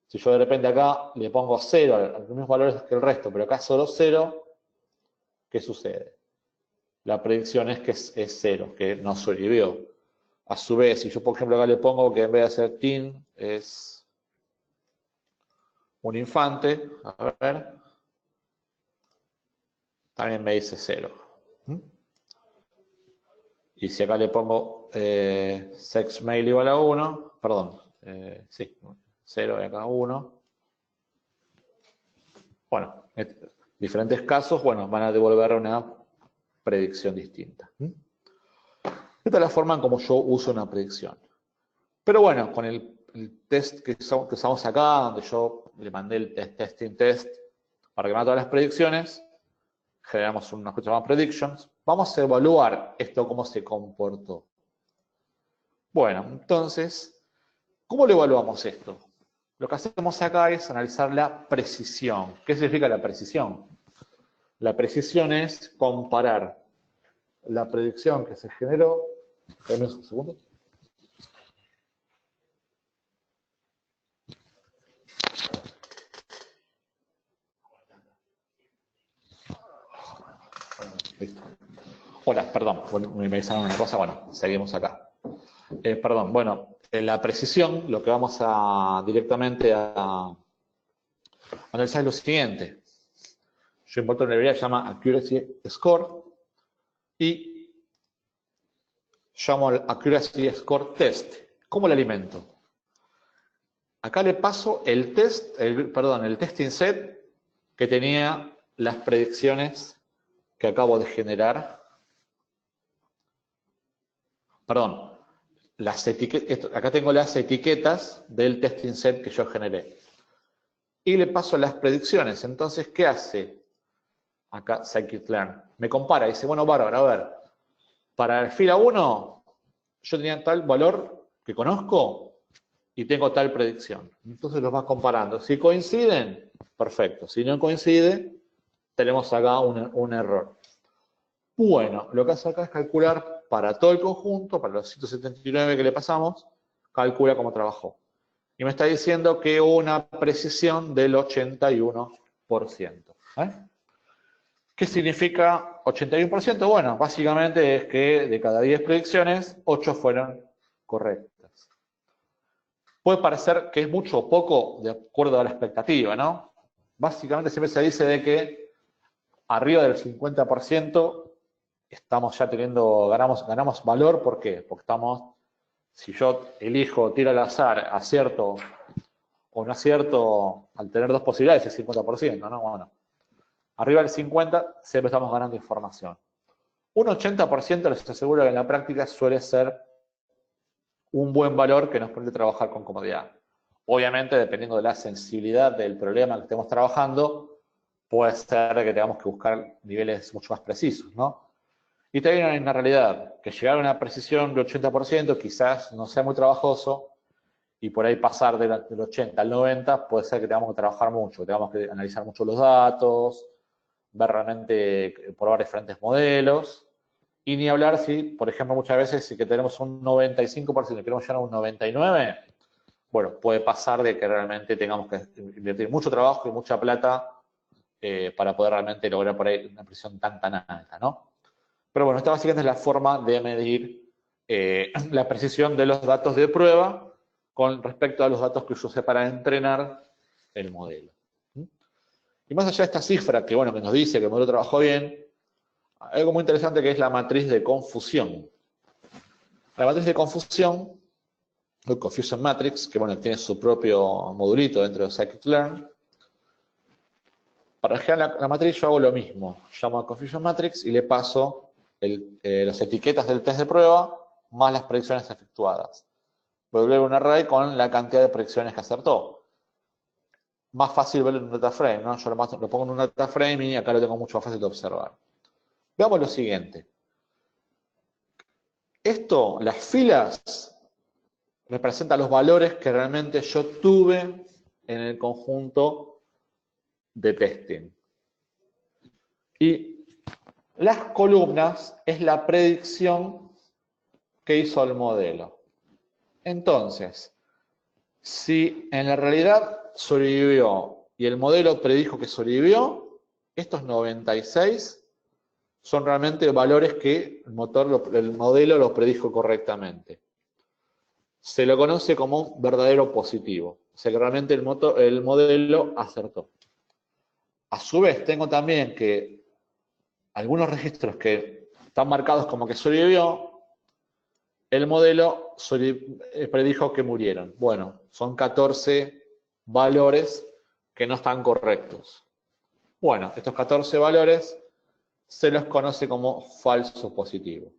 Si yo de repente acá le pongo 0, los mismos valores que el resto, pero acá solo 0, ¿qué sucede? La predicción es que es 0, que no sobrevivió. A su vez, si yo por ejemplo acá le pongo que en vez de ser teen es un infante, a ver, también me dice 0. Y si acá le pongo sex male igual a 1, perdón, sí, 0 y acá 1. Bueno, diferentes casos, bueno, van a devolver una predicción distinta. Esta es la forma en cómo yo uso una predicción. Pero bueno, con el test que usamos acá, donde yo le mandé el testing test para que me haga todas las predicciones, generamos una cosa llamada predictions. Vamos a evaluar esto cómo se comportó. Bueno, entonces, ¿cómo lo evaluamos esto? Lo que hacemos acá es analizar la precisión. ¿Qué significa la precisión? La precisión es comparar la predicción que se generó. Dame un segundo. Listo. Hola, perdón, me avisaron una cosa, bueno, seguimos acá. Perdón, bueno, en la precisión lo que vamos directamente a analizar es lo siguiente. Yo importo una librería que se llama Accuracy Score y llamo al Accuracy Score Test. ¿Cómo lo alimento? Acá le paso el testing set que tenía las predicciones que acabo de generar. Perdón, acá tengo las etiquetas del testing set que yo generé. Y le paso las predicciones. Entonces, ¿qué hace acá scikit-learn? Me compara, dice, bueno, bárbaro, a ver, para el fila 1, yo tenía tal valor que conozco y tengo tal predicción. Entonces los vas comparando. Si coinciden, perfecto. Si no coincide, tenemos acá un error. Bueno, lo que hace acá es calcular para todo el conjunto, para los 179 que le pasamos, calcula cómo trabajó. Y me está diciendo que una precisión del 81%. ¿Qué significa 81%? Bueno, básicamente es que de cada 10 predicciones, 8 fueron correctas. Puede parecer que es mucho o poco de acuerdo a la expectativa, ¿no? Básicamente siempre se dice de que arriba del 50% estamos ya teniendo, ganamos valor. ¿Por qué? Porque estamos, si yo elijo, tiro al azar, acierto o no acierto, al tener dos posibilidades es 50%, ¿no? Bueno, arriba del 50% siempre estamos ganando información. Un 80% les aseguro que en la práctica suele ser un buen valor que nos permite trabajar con comodidad. Obviamente, dependiendo de la sensibilidad del problema que estemos trabajando, puede ser que tengamos que buscar niveles mucho más precisos, ¿no? Y también hay una realidad, que llegar a una precisión del 80% quizás no sea muy trabajoso, y por ahí pasar del 80 al 90 puede ser que tengamos que trabajar mucho, que tengamos que analizar mucho los datos, ver realmente, probar diferentes modelos, y ni hablar si, por ejemplo, muchas veces si que tenemos un 95% y queremos llegar a un 99%, bueno, puede pasar de que realmente tengamos que invertir mucho trabajo y mucha plata para poder realmente lograr por ahí una precisión tan alta, ¿no? Pero bueno, esta básicamente es la forma de medir la precisión de los datos de prueba con respecto a los datos que yo usé para entrenar el modelo. Y más allá de esta cifra que, bueno, que nos dice que el modelo trabajó bien, hay algo muy interesante que es la matriz de confusión. La matriz de confusión, el Confusion Matrix, que bueno, tiene su propio modulito dentro de Scikit-learn. Para generar la matriz yo hago lo mismo. Llamo a Confusion Matrix y le paso las etiquetas del test de prueba más las predicciones efectuadas. Vuelve un array con la cantidad de predicciones que acertó. Más fácil verlo en un data frame, ¿no? Yo lo pongo en un data frame y acá lo tengo mucho más fácil de observar. Veamos lo siguiente. Esto, las filas, representan los valores que realmente yo tuve en el conjunto de testing. Y las columnas es la predicción que hizo el modelo. Entonces, si en la realidad sobrevivió y el modelo predijo que sobrevivió, estos 96 son realmente valores que el modelo los predijo correctamente. Se lo conoce como un verdadero positivo, o sea que realmente el modelo acertó. A su vez, tengo también que algunos registros que están marcados como que sobrevivió, el modelo predijo que murieron. Bueno, son 14 valores que no están correctos. Bueno, estos 14 valores se los conoce como falso positivo.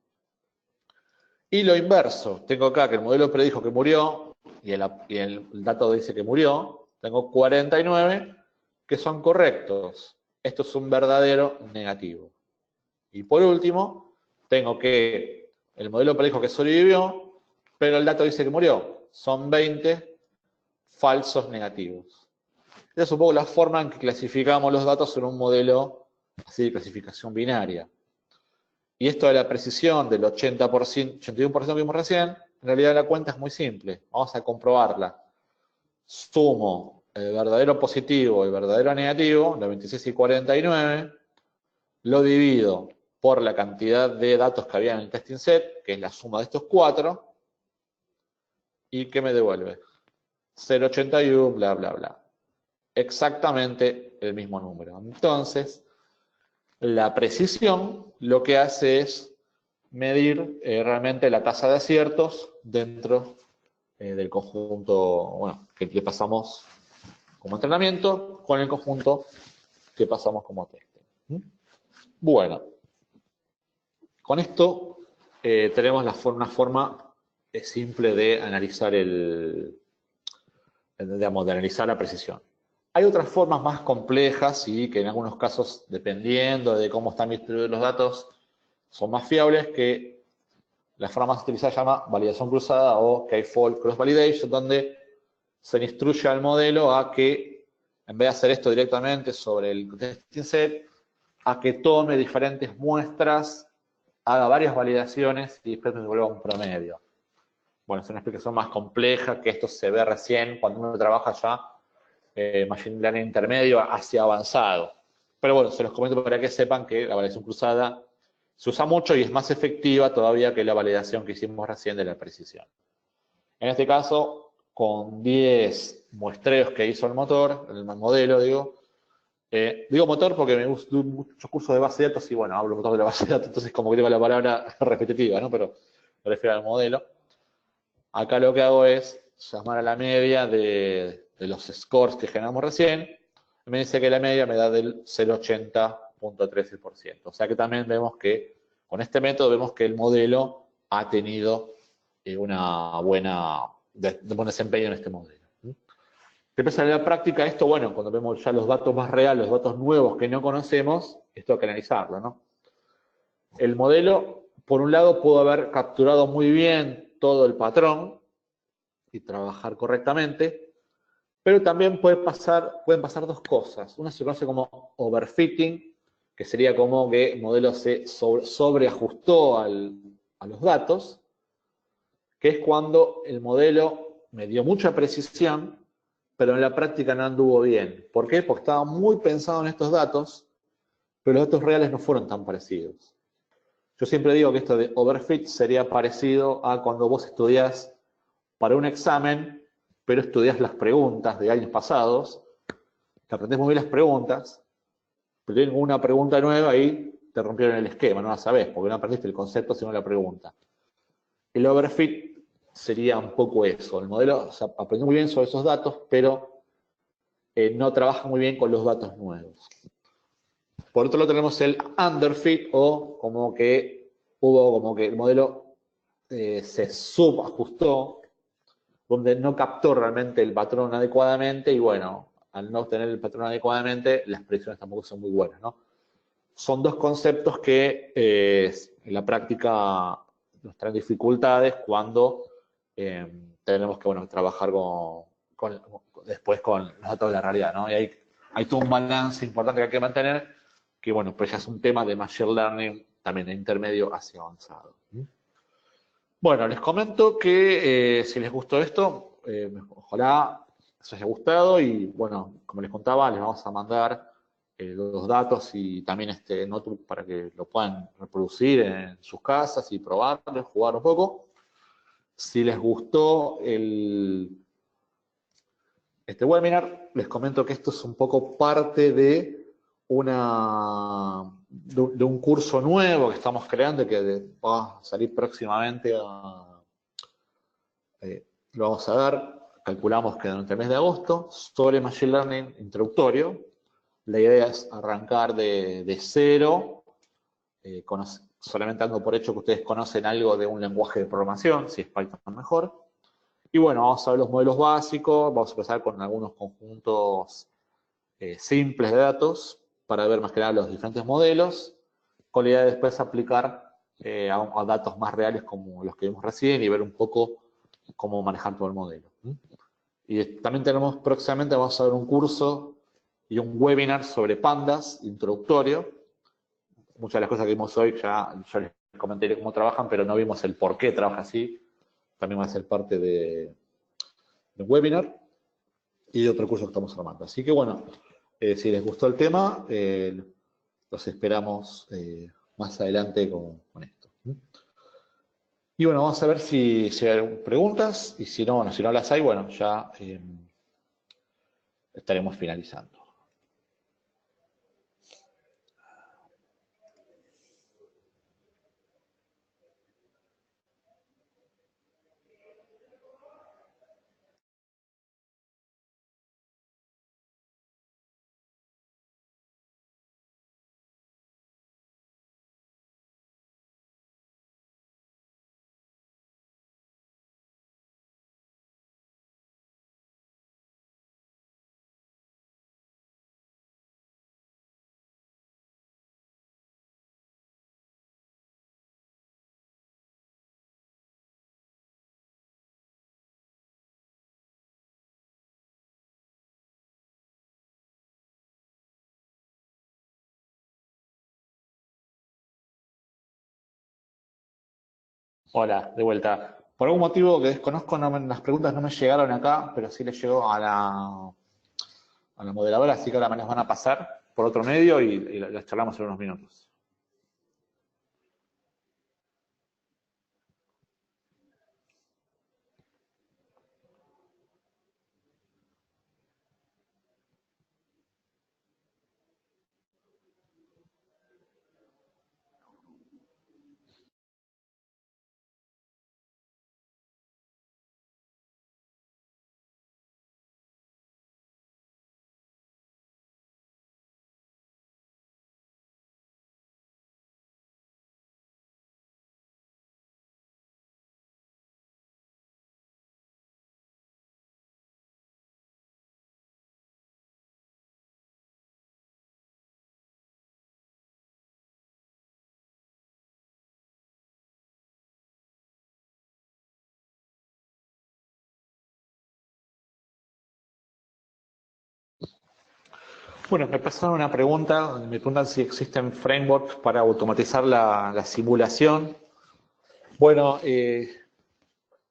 Y lo inverso, tengo acá que el modelo predijo que murió y el dato dice que murió, tengo 49 que son correctos. Esto es un verdadero negativo. Y por último, tengo que el modelo predijo que sobrevivió, pero el dato dice que murió. Son 20 falsos negativos. Esa es un poco la forma en que clasificamos los datos en un modelo así de clasificación binaria. Y esto de la precisión del 80%, 81% que vimos recién, en realidad la cuenta es muy simple. Vamos a comprobarla. Sumo el verdadero positivo y el verdadero negativo, de 26 y 49, lo divido por la cantidad de datos que había en el testing set, que es la suma de estos 4, y ¿qué me devuelve? 0,81, bla, bla, bla. Exactamente el mismo número. Entonces, la precisión lo que hace es medir realmente la tasa de aciertos dentro del conjunto, bueno, que le pasamos como entrenamiento con el conjunto que pasamos como testing. Bueno, con esto tenemos una forma simple de analizar digamos, de analizar la precisión. Hay otras formas más complejas y que en algunos casos, dependiendo de cómo están distribuidos los datos, son más fiables, que la forma más utilizada se llama validación cruzada o K-fold cross validation, donde se le instruye al modelo a que, en vez de hacer esto directamente sobre el testing set, a que tome diferentes muestras, haga varias validaciones y después me devuelva un promedio. Bueno, es una explicación más compleja, que esto se ve recién cuando uno trabaja ya Machine Learning intermedio hacia avanzado. Pero bueno, se los comento para que sepan que la validación cruzada se usa mucho y es más efectiva todavía que la validación que hicimos recién de la precisión. En este caso, con 10 muestreos que hizo el motor, el modelo, digo motor porque me gusta muchos cursos de base de datos y bueno, hablo motor de la base de datos, entonces como que tengo la palabra repetitiva, ¿no? Pero me refiero al modelo. Acá lo que hago es llamar a la media de los scores que generamos recién. Me dice que la media me da del 0,80.13%. O sea que también vemos que con este método vemos que el modelo ha tenido una buena buen desempeño en este modelo. Después en la práctica esto, bueno, cuando vemos ya los datos más reales, los datos nuevos que no conocemos, esto hay que analizarlo, ¿no? El modelo, por un lado, pudo haber capturado muy bien todo el patrón y trabajar correctamente, pero también pueden pasar dos cosas. Una se conoce como overfitting, que sería como que el modelo se sobreajustó a los datos, que es cuando el modelo me dio mucha precisión, pero en la práctica no anduvo bien. ¿Por qué? Porque estaba muy pensado en estos datos, pero los datos reales no fueron tan parecidos. Yo siempre digo que esto de overfit sería parecido a cuando vos estudiás para un examen, pero estudiás las preguntas de años pasados, te aprendés muy bien las preguntas, pero tienen una pregunta nueva y te rompieron el esquema, no la sabés, porque no aprendiste el concepto, sino la pregunta. El overfit sería un poco eso. El modelo aprendió muy bien sobre esos datos, pero no trabaja muy bien con los datos nuevos. Por otro lado tenemos el underfit, o como que el modelo se subajustó, donde no captó realmente el patrón adecuadamente y bueno, al no obtener el patrón adecuadamente, las predicciones tampoco son muy buenas, ¿no? Son dos conceptos que en la práctica nos traen dificultades cuando tenemos que, bueno, trabajar después con los datos de la realidad, ¿no? Y hay todo un balance importante que hay que mantener, que bueno, pues ya es un tema de Machine Learning también de intermedio hacia avanzado. Bueno, les comento que si les gustó esto, ojalá les haya gustado y bueno, como les contaba, les vamos a mandar los datos y también este notebook para que lo puedan reproducir en sus casas y probarlo, jugar un poco. Si les gustó este webinar, les comento que esto es un poco parte de un curso nuevo que estamos creando y que va a salir próximamente lo vamos a dar, calculamos que durante el mes de agosto, sobre Machine Learning introductorio. La idea es arrancar de cero, solamente dando por hecho que ustedes conocen algo de un lenguaje de programación, si es Python mejor. Y bueno, vamos a ver los modelos básicos, vamos a empezar con algunos conjuntos simples de datos para ver más que nada los diferentes modelos, con la idea de después aplicar a datos más reales como los que vimos recién y ver un poco cómo manejar todo el modelo. Y también tenemos próximamente, vamos a ver un curso y un webinar sobre pandas introductorio. Muchas de las cosas que vimos hoy ya les comenté cómo trabajan, pero no vimos el por qué trabaja así. También va a ser parte de un webinar y de otro curso que estamos armando. Así que bueno, si les gustó el tema, los esperamos más adelante con esto. Y bueno, vamos a ver si hay preguntas y si no, bueno, si no las hay, bueno, ya estaremos finalizando. Hola, de vuelta. Por algún motivo que desconozco, las preguntas no me llegaron acá, pero sí les llegó a la modeladora, así que ahora me las van a pasar por otro medio y las charlamos en unos minutos. Bueno, me pasaron una pregunta, me preguntan si existen frameworks para automatizar la simulación. Bueno,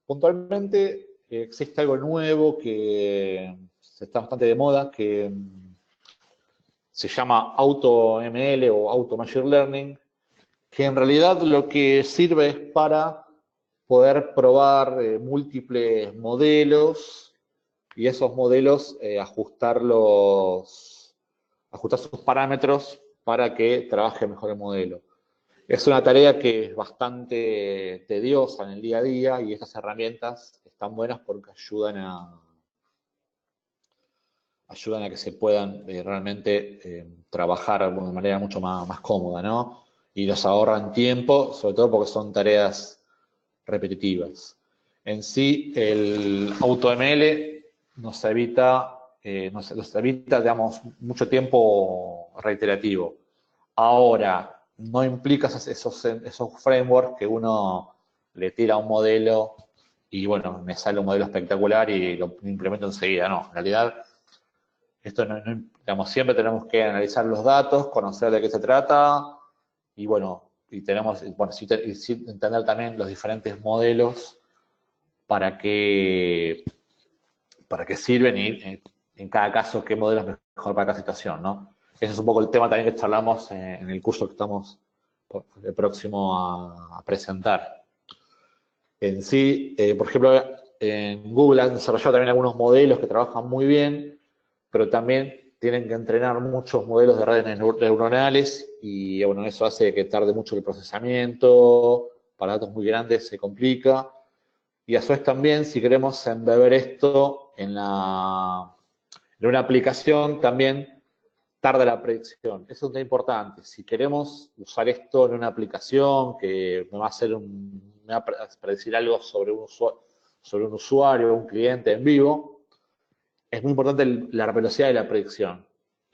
puntualmente existe algo nuevo que está bastante de moda, que se llama AutoML o Auto Machine Learning, que en realidad lo que sirve es para poder probar múltiples modelos y esos modelos ajustar sus parámetros para que trabaje mejor el modelo. Es una tarea que es bastante tediosa en el día a día y estas herramientas están buenas porque ayudan a que se puedan realmente trabajar de una manera mucho más cómoda, ¿no? Y nos ahorran tiempo, sobre todo porque son tareas repetitivas. En sí, el AutoML nos evita, digamos, mucho tiempo reiterativo. Ahora, no implica esos frameworks que uno le tira un modelo y, bueno, me sale un modelo espectacular y lo implemento enseguida. No, en realidad, esto digamos, siempre tenemos que analizar los datos, conocer de qué se trata y, bueno, sí entender también los diferentes modelos para qué, para qué sirven y en cada caso qué modelo es mejor para cada situación, ¿no? Ese es un poco el tema también que charlamos en el curso que estamos próximo a presentar. En sí, por ejemplo, en Google han desarrollado también algunos modelos que trabajan muy bien, pero también tienen que entrenar muchos modelos de redes neuronales y bueno, eso hace que tarde mucho el procesamiento, para datos muy grandes se complica. Y a su vez también, si queremos embeber esto en una aplicación, también tarda la predicción. Eso es muy importante. Si queremos usar esto en una aplicación que me va a predecir algo sobre un usuario, un cliente en vivo, es muy importante la velocidad de la predicción.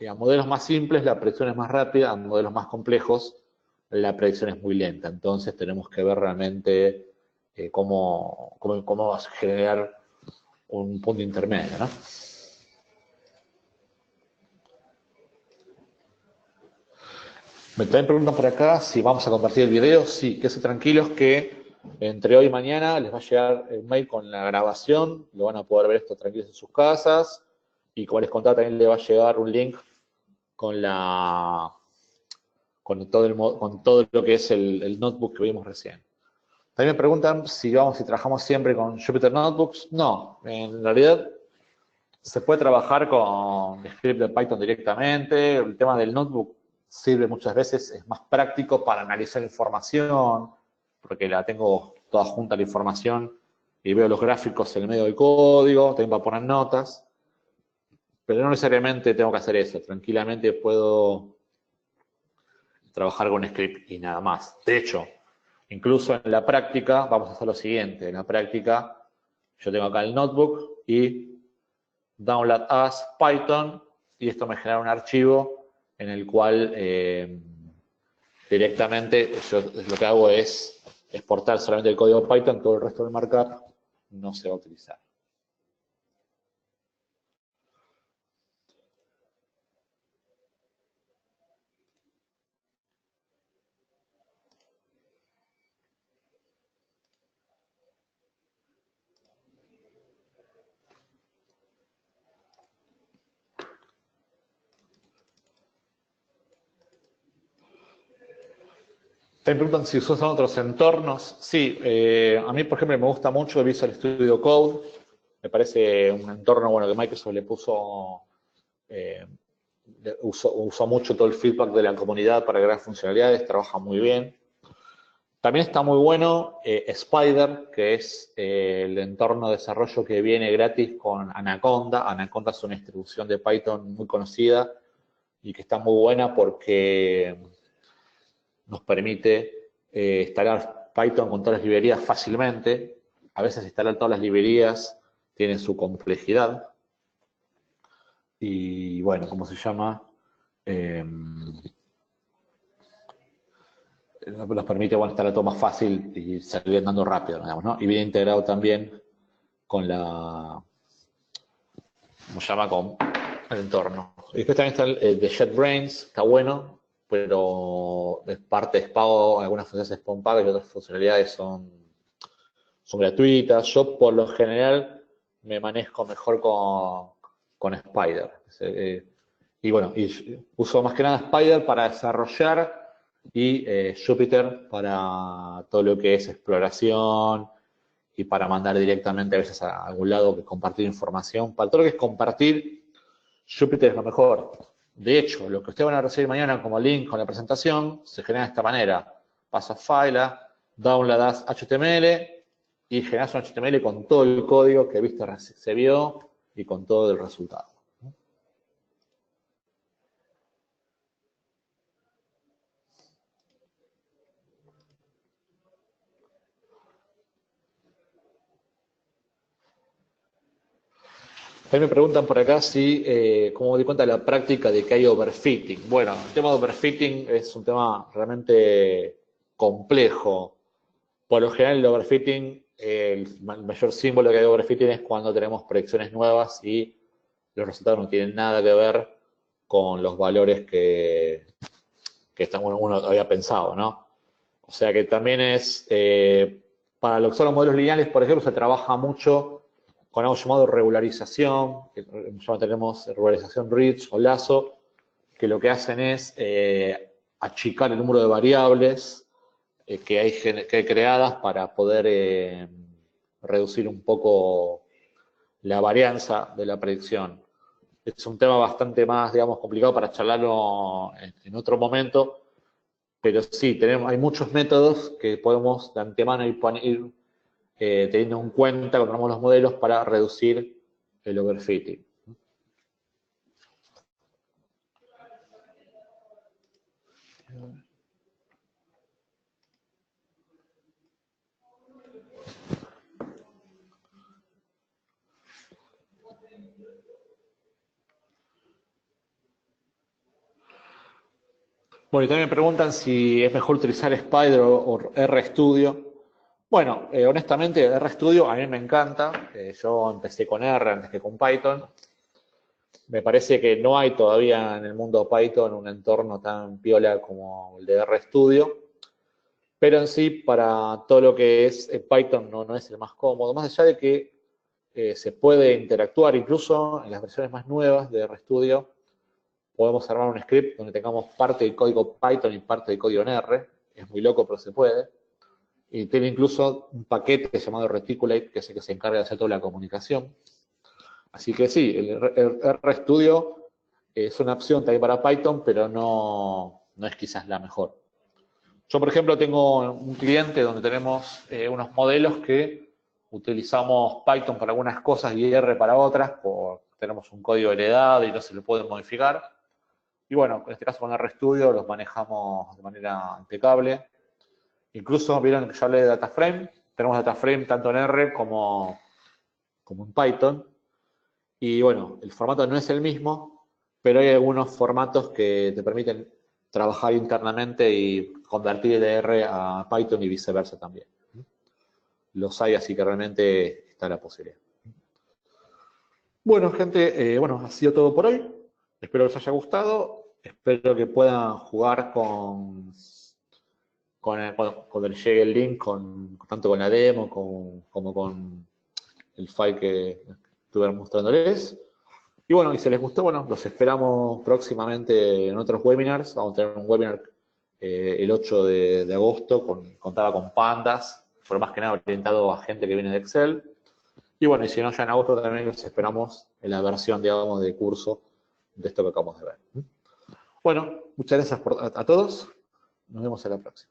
A modelos más simples la predicción es más rápida, a modelos más complejos la predicción es muy lenta. Entonces tenemos que ver realmente cómo vas a generar un punto intermedio, ¿no? Me también preguntan por acá si vamos a compartir el video. Sí, quédense tranquilos que entre hoy y mañana les va a llegar un mail con la grabación, lo van a poder ver esto tranquilos en sus casas y como les contaba también les va a llegar un link con todo lo que es el notebook que vimos recién. También me preguntan si trabajamos siempre con Jupyter Notebooks. No, en realidad se puede trabajar con script de Python directamente. El tema del notebook sirve muchas veces, es más práctico para analizar información, porque la tengo toda junta la información y veo los gráficos en el medio del código, también para poner notas, pero no necesariamente tengo que hacer eso. Tranquilamente puedo trabajar con script y nada más. De hecho, incluso en la práctica vamos a hacer lo siguiente. En la práctica yo tengo acá el notebook y download as Python y esto me genera un archivo en el cual directamente yo lo que hago es exportar solamente el código Python, todo el resto del markup no se va a utilizar. Me preguntan si usan otros entornos. Sí, a mí, por ejemplo, me gusta mucho Visual Studio Code. Me parece un entorno bueno que Microsoft le puso, usó mucho todo el feedback de la comunidad para crear funcionalidades, trabaja muy bien. También está muy bueno Spider, que es el entorno de desarrollo que viene gratis con Anaconda. Anaconda es una distribución de Python muy conocida y que está muy buena porque nos permite instalar Python con todas las librerías fácilmente. A veces instalar todas las librerías tiene su complejidad. Y bueno, ¿cómo se llama? Nos permite instalar todo más fácil y salir andando rápido, digamos, ¿no? Y viene integrado también con la, ¿cómo se llama? Con el entorno. Y después también está el de JetBrains, está bueno, pero es parte es pago, algunas funciones son pagas y otras funcionalidades son gratuitas. Yo por lo general me manejo mejor con Spider. Y bueno, y uso más que nada Spider para desarrollar y Jupyter para todo lo que es exploración y para mandar directamente a veces a algún lado que compartir información. Para todo lo que es compartir, Jupyter es lo mejor. De hecho, lo que ustedes van a recibir mañana como link con la presentación se genera de esta manera. Vas a File, downloadas HTML y generas un HTML con todo el código que viste se vio y con todo el resultado. A mí me preguntan por acá si, cómo me di cuenta de la práctica de que hay overfitting. Bueno, el tema de overfitting es un tema realmente complejo. Por lo general, el overfitting, el mayor símbolo que hay de overfitting es cuando tenemos predicciones nuevas y los resultados no tienen nada que ver con los valores que uno había pensado, ¿no? O sea que también es, para lo que son los modelos lineales, por ejemplo, se trabaja mucho con algo llamado regularización, que tenemos regularización rich o lazo, que lo que hacen es achicar el número de variables que hay creadas para poder reducir un poco la varianza de la predicción. Es un tema bastante más, digamos, complicado para charlarlo en otro momento, pero sí, hay muchos métodos que podemos de antemano ir teniendo en cuenta cuando armamos los modelos para reducir el overfitting. Bueno, y también me preguntan si es mejor utilizar Spider o RStudio. Bueno, honestamente, RStudio a mí me encanta. Yo empecé con R antes que con Python. Me parece que no hay todavía en el mundo Python un entorno tan piola como el de RStudio. Pero en sí, para todo lo que es Python no es el más cómodo. Más allá de que se puede interactuar, incluso en las versiones más nuevas de RStudio, podemos armar un script donde tengamos parte del código Python y parte del código en R. Es muy loco, pero se puede. Y tiene incluso un paquete llamado Reticulate, que es el que se encarga de hacer toda la comunicación. Así que sí, el RStudio es una opción también para Python, pero no es quizás la mejor. Yo, por ejemplo, tengo un cliente donde tenemos unos modelos que utilizamos Python para algunas cosas y R para otras, tenemos un código heredado y no se lo puede modificar. Y bueno, en este caso con RStudio los manejamos de manera impecable. Incluso vieron que yo hablé de DataFrame. Tenemos DataFrame tanto en R como en Python. Y bueno, el formato no es el mismo, pero hay algunos formatos que te permiten trabajar internamente y convertir de R a Python y viceversa también. Los hay, así que realmente está la posibilidad. Bueno, gente, bueno, ha sido todo por hoy. Espero que les haya gustado. Espero que puedan jugar cuando les llegue el link, tanto con la demo como con el file que estuve mostrándoles. Y bueno, y si les gustó, bueno, los esperamos próximamente en otros webinars. Vamos a tener un webinar el 8 de agosto, contaba con Pandas, fue más que nada orientado a gente que viene de Excel. Y bueno, y si no, ya en agosto también los esperamos en la versión, digamos, de curso de esto que acabamos de ver. Bueno, muchas gracias a todos. Nos vemos en la próxima.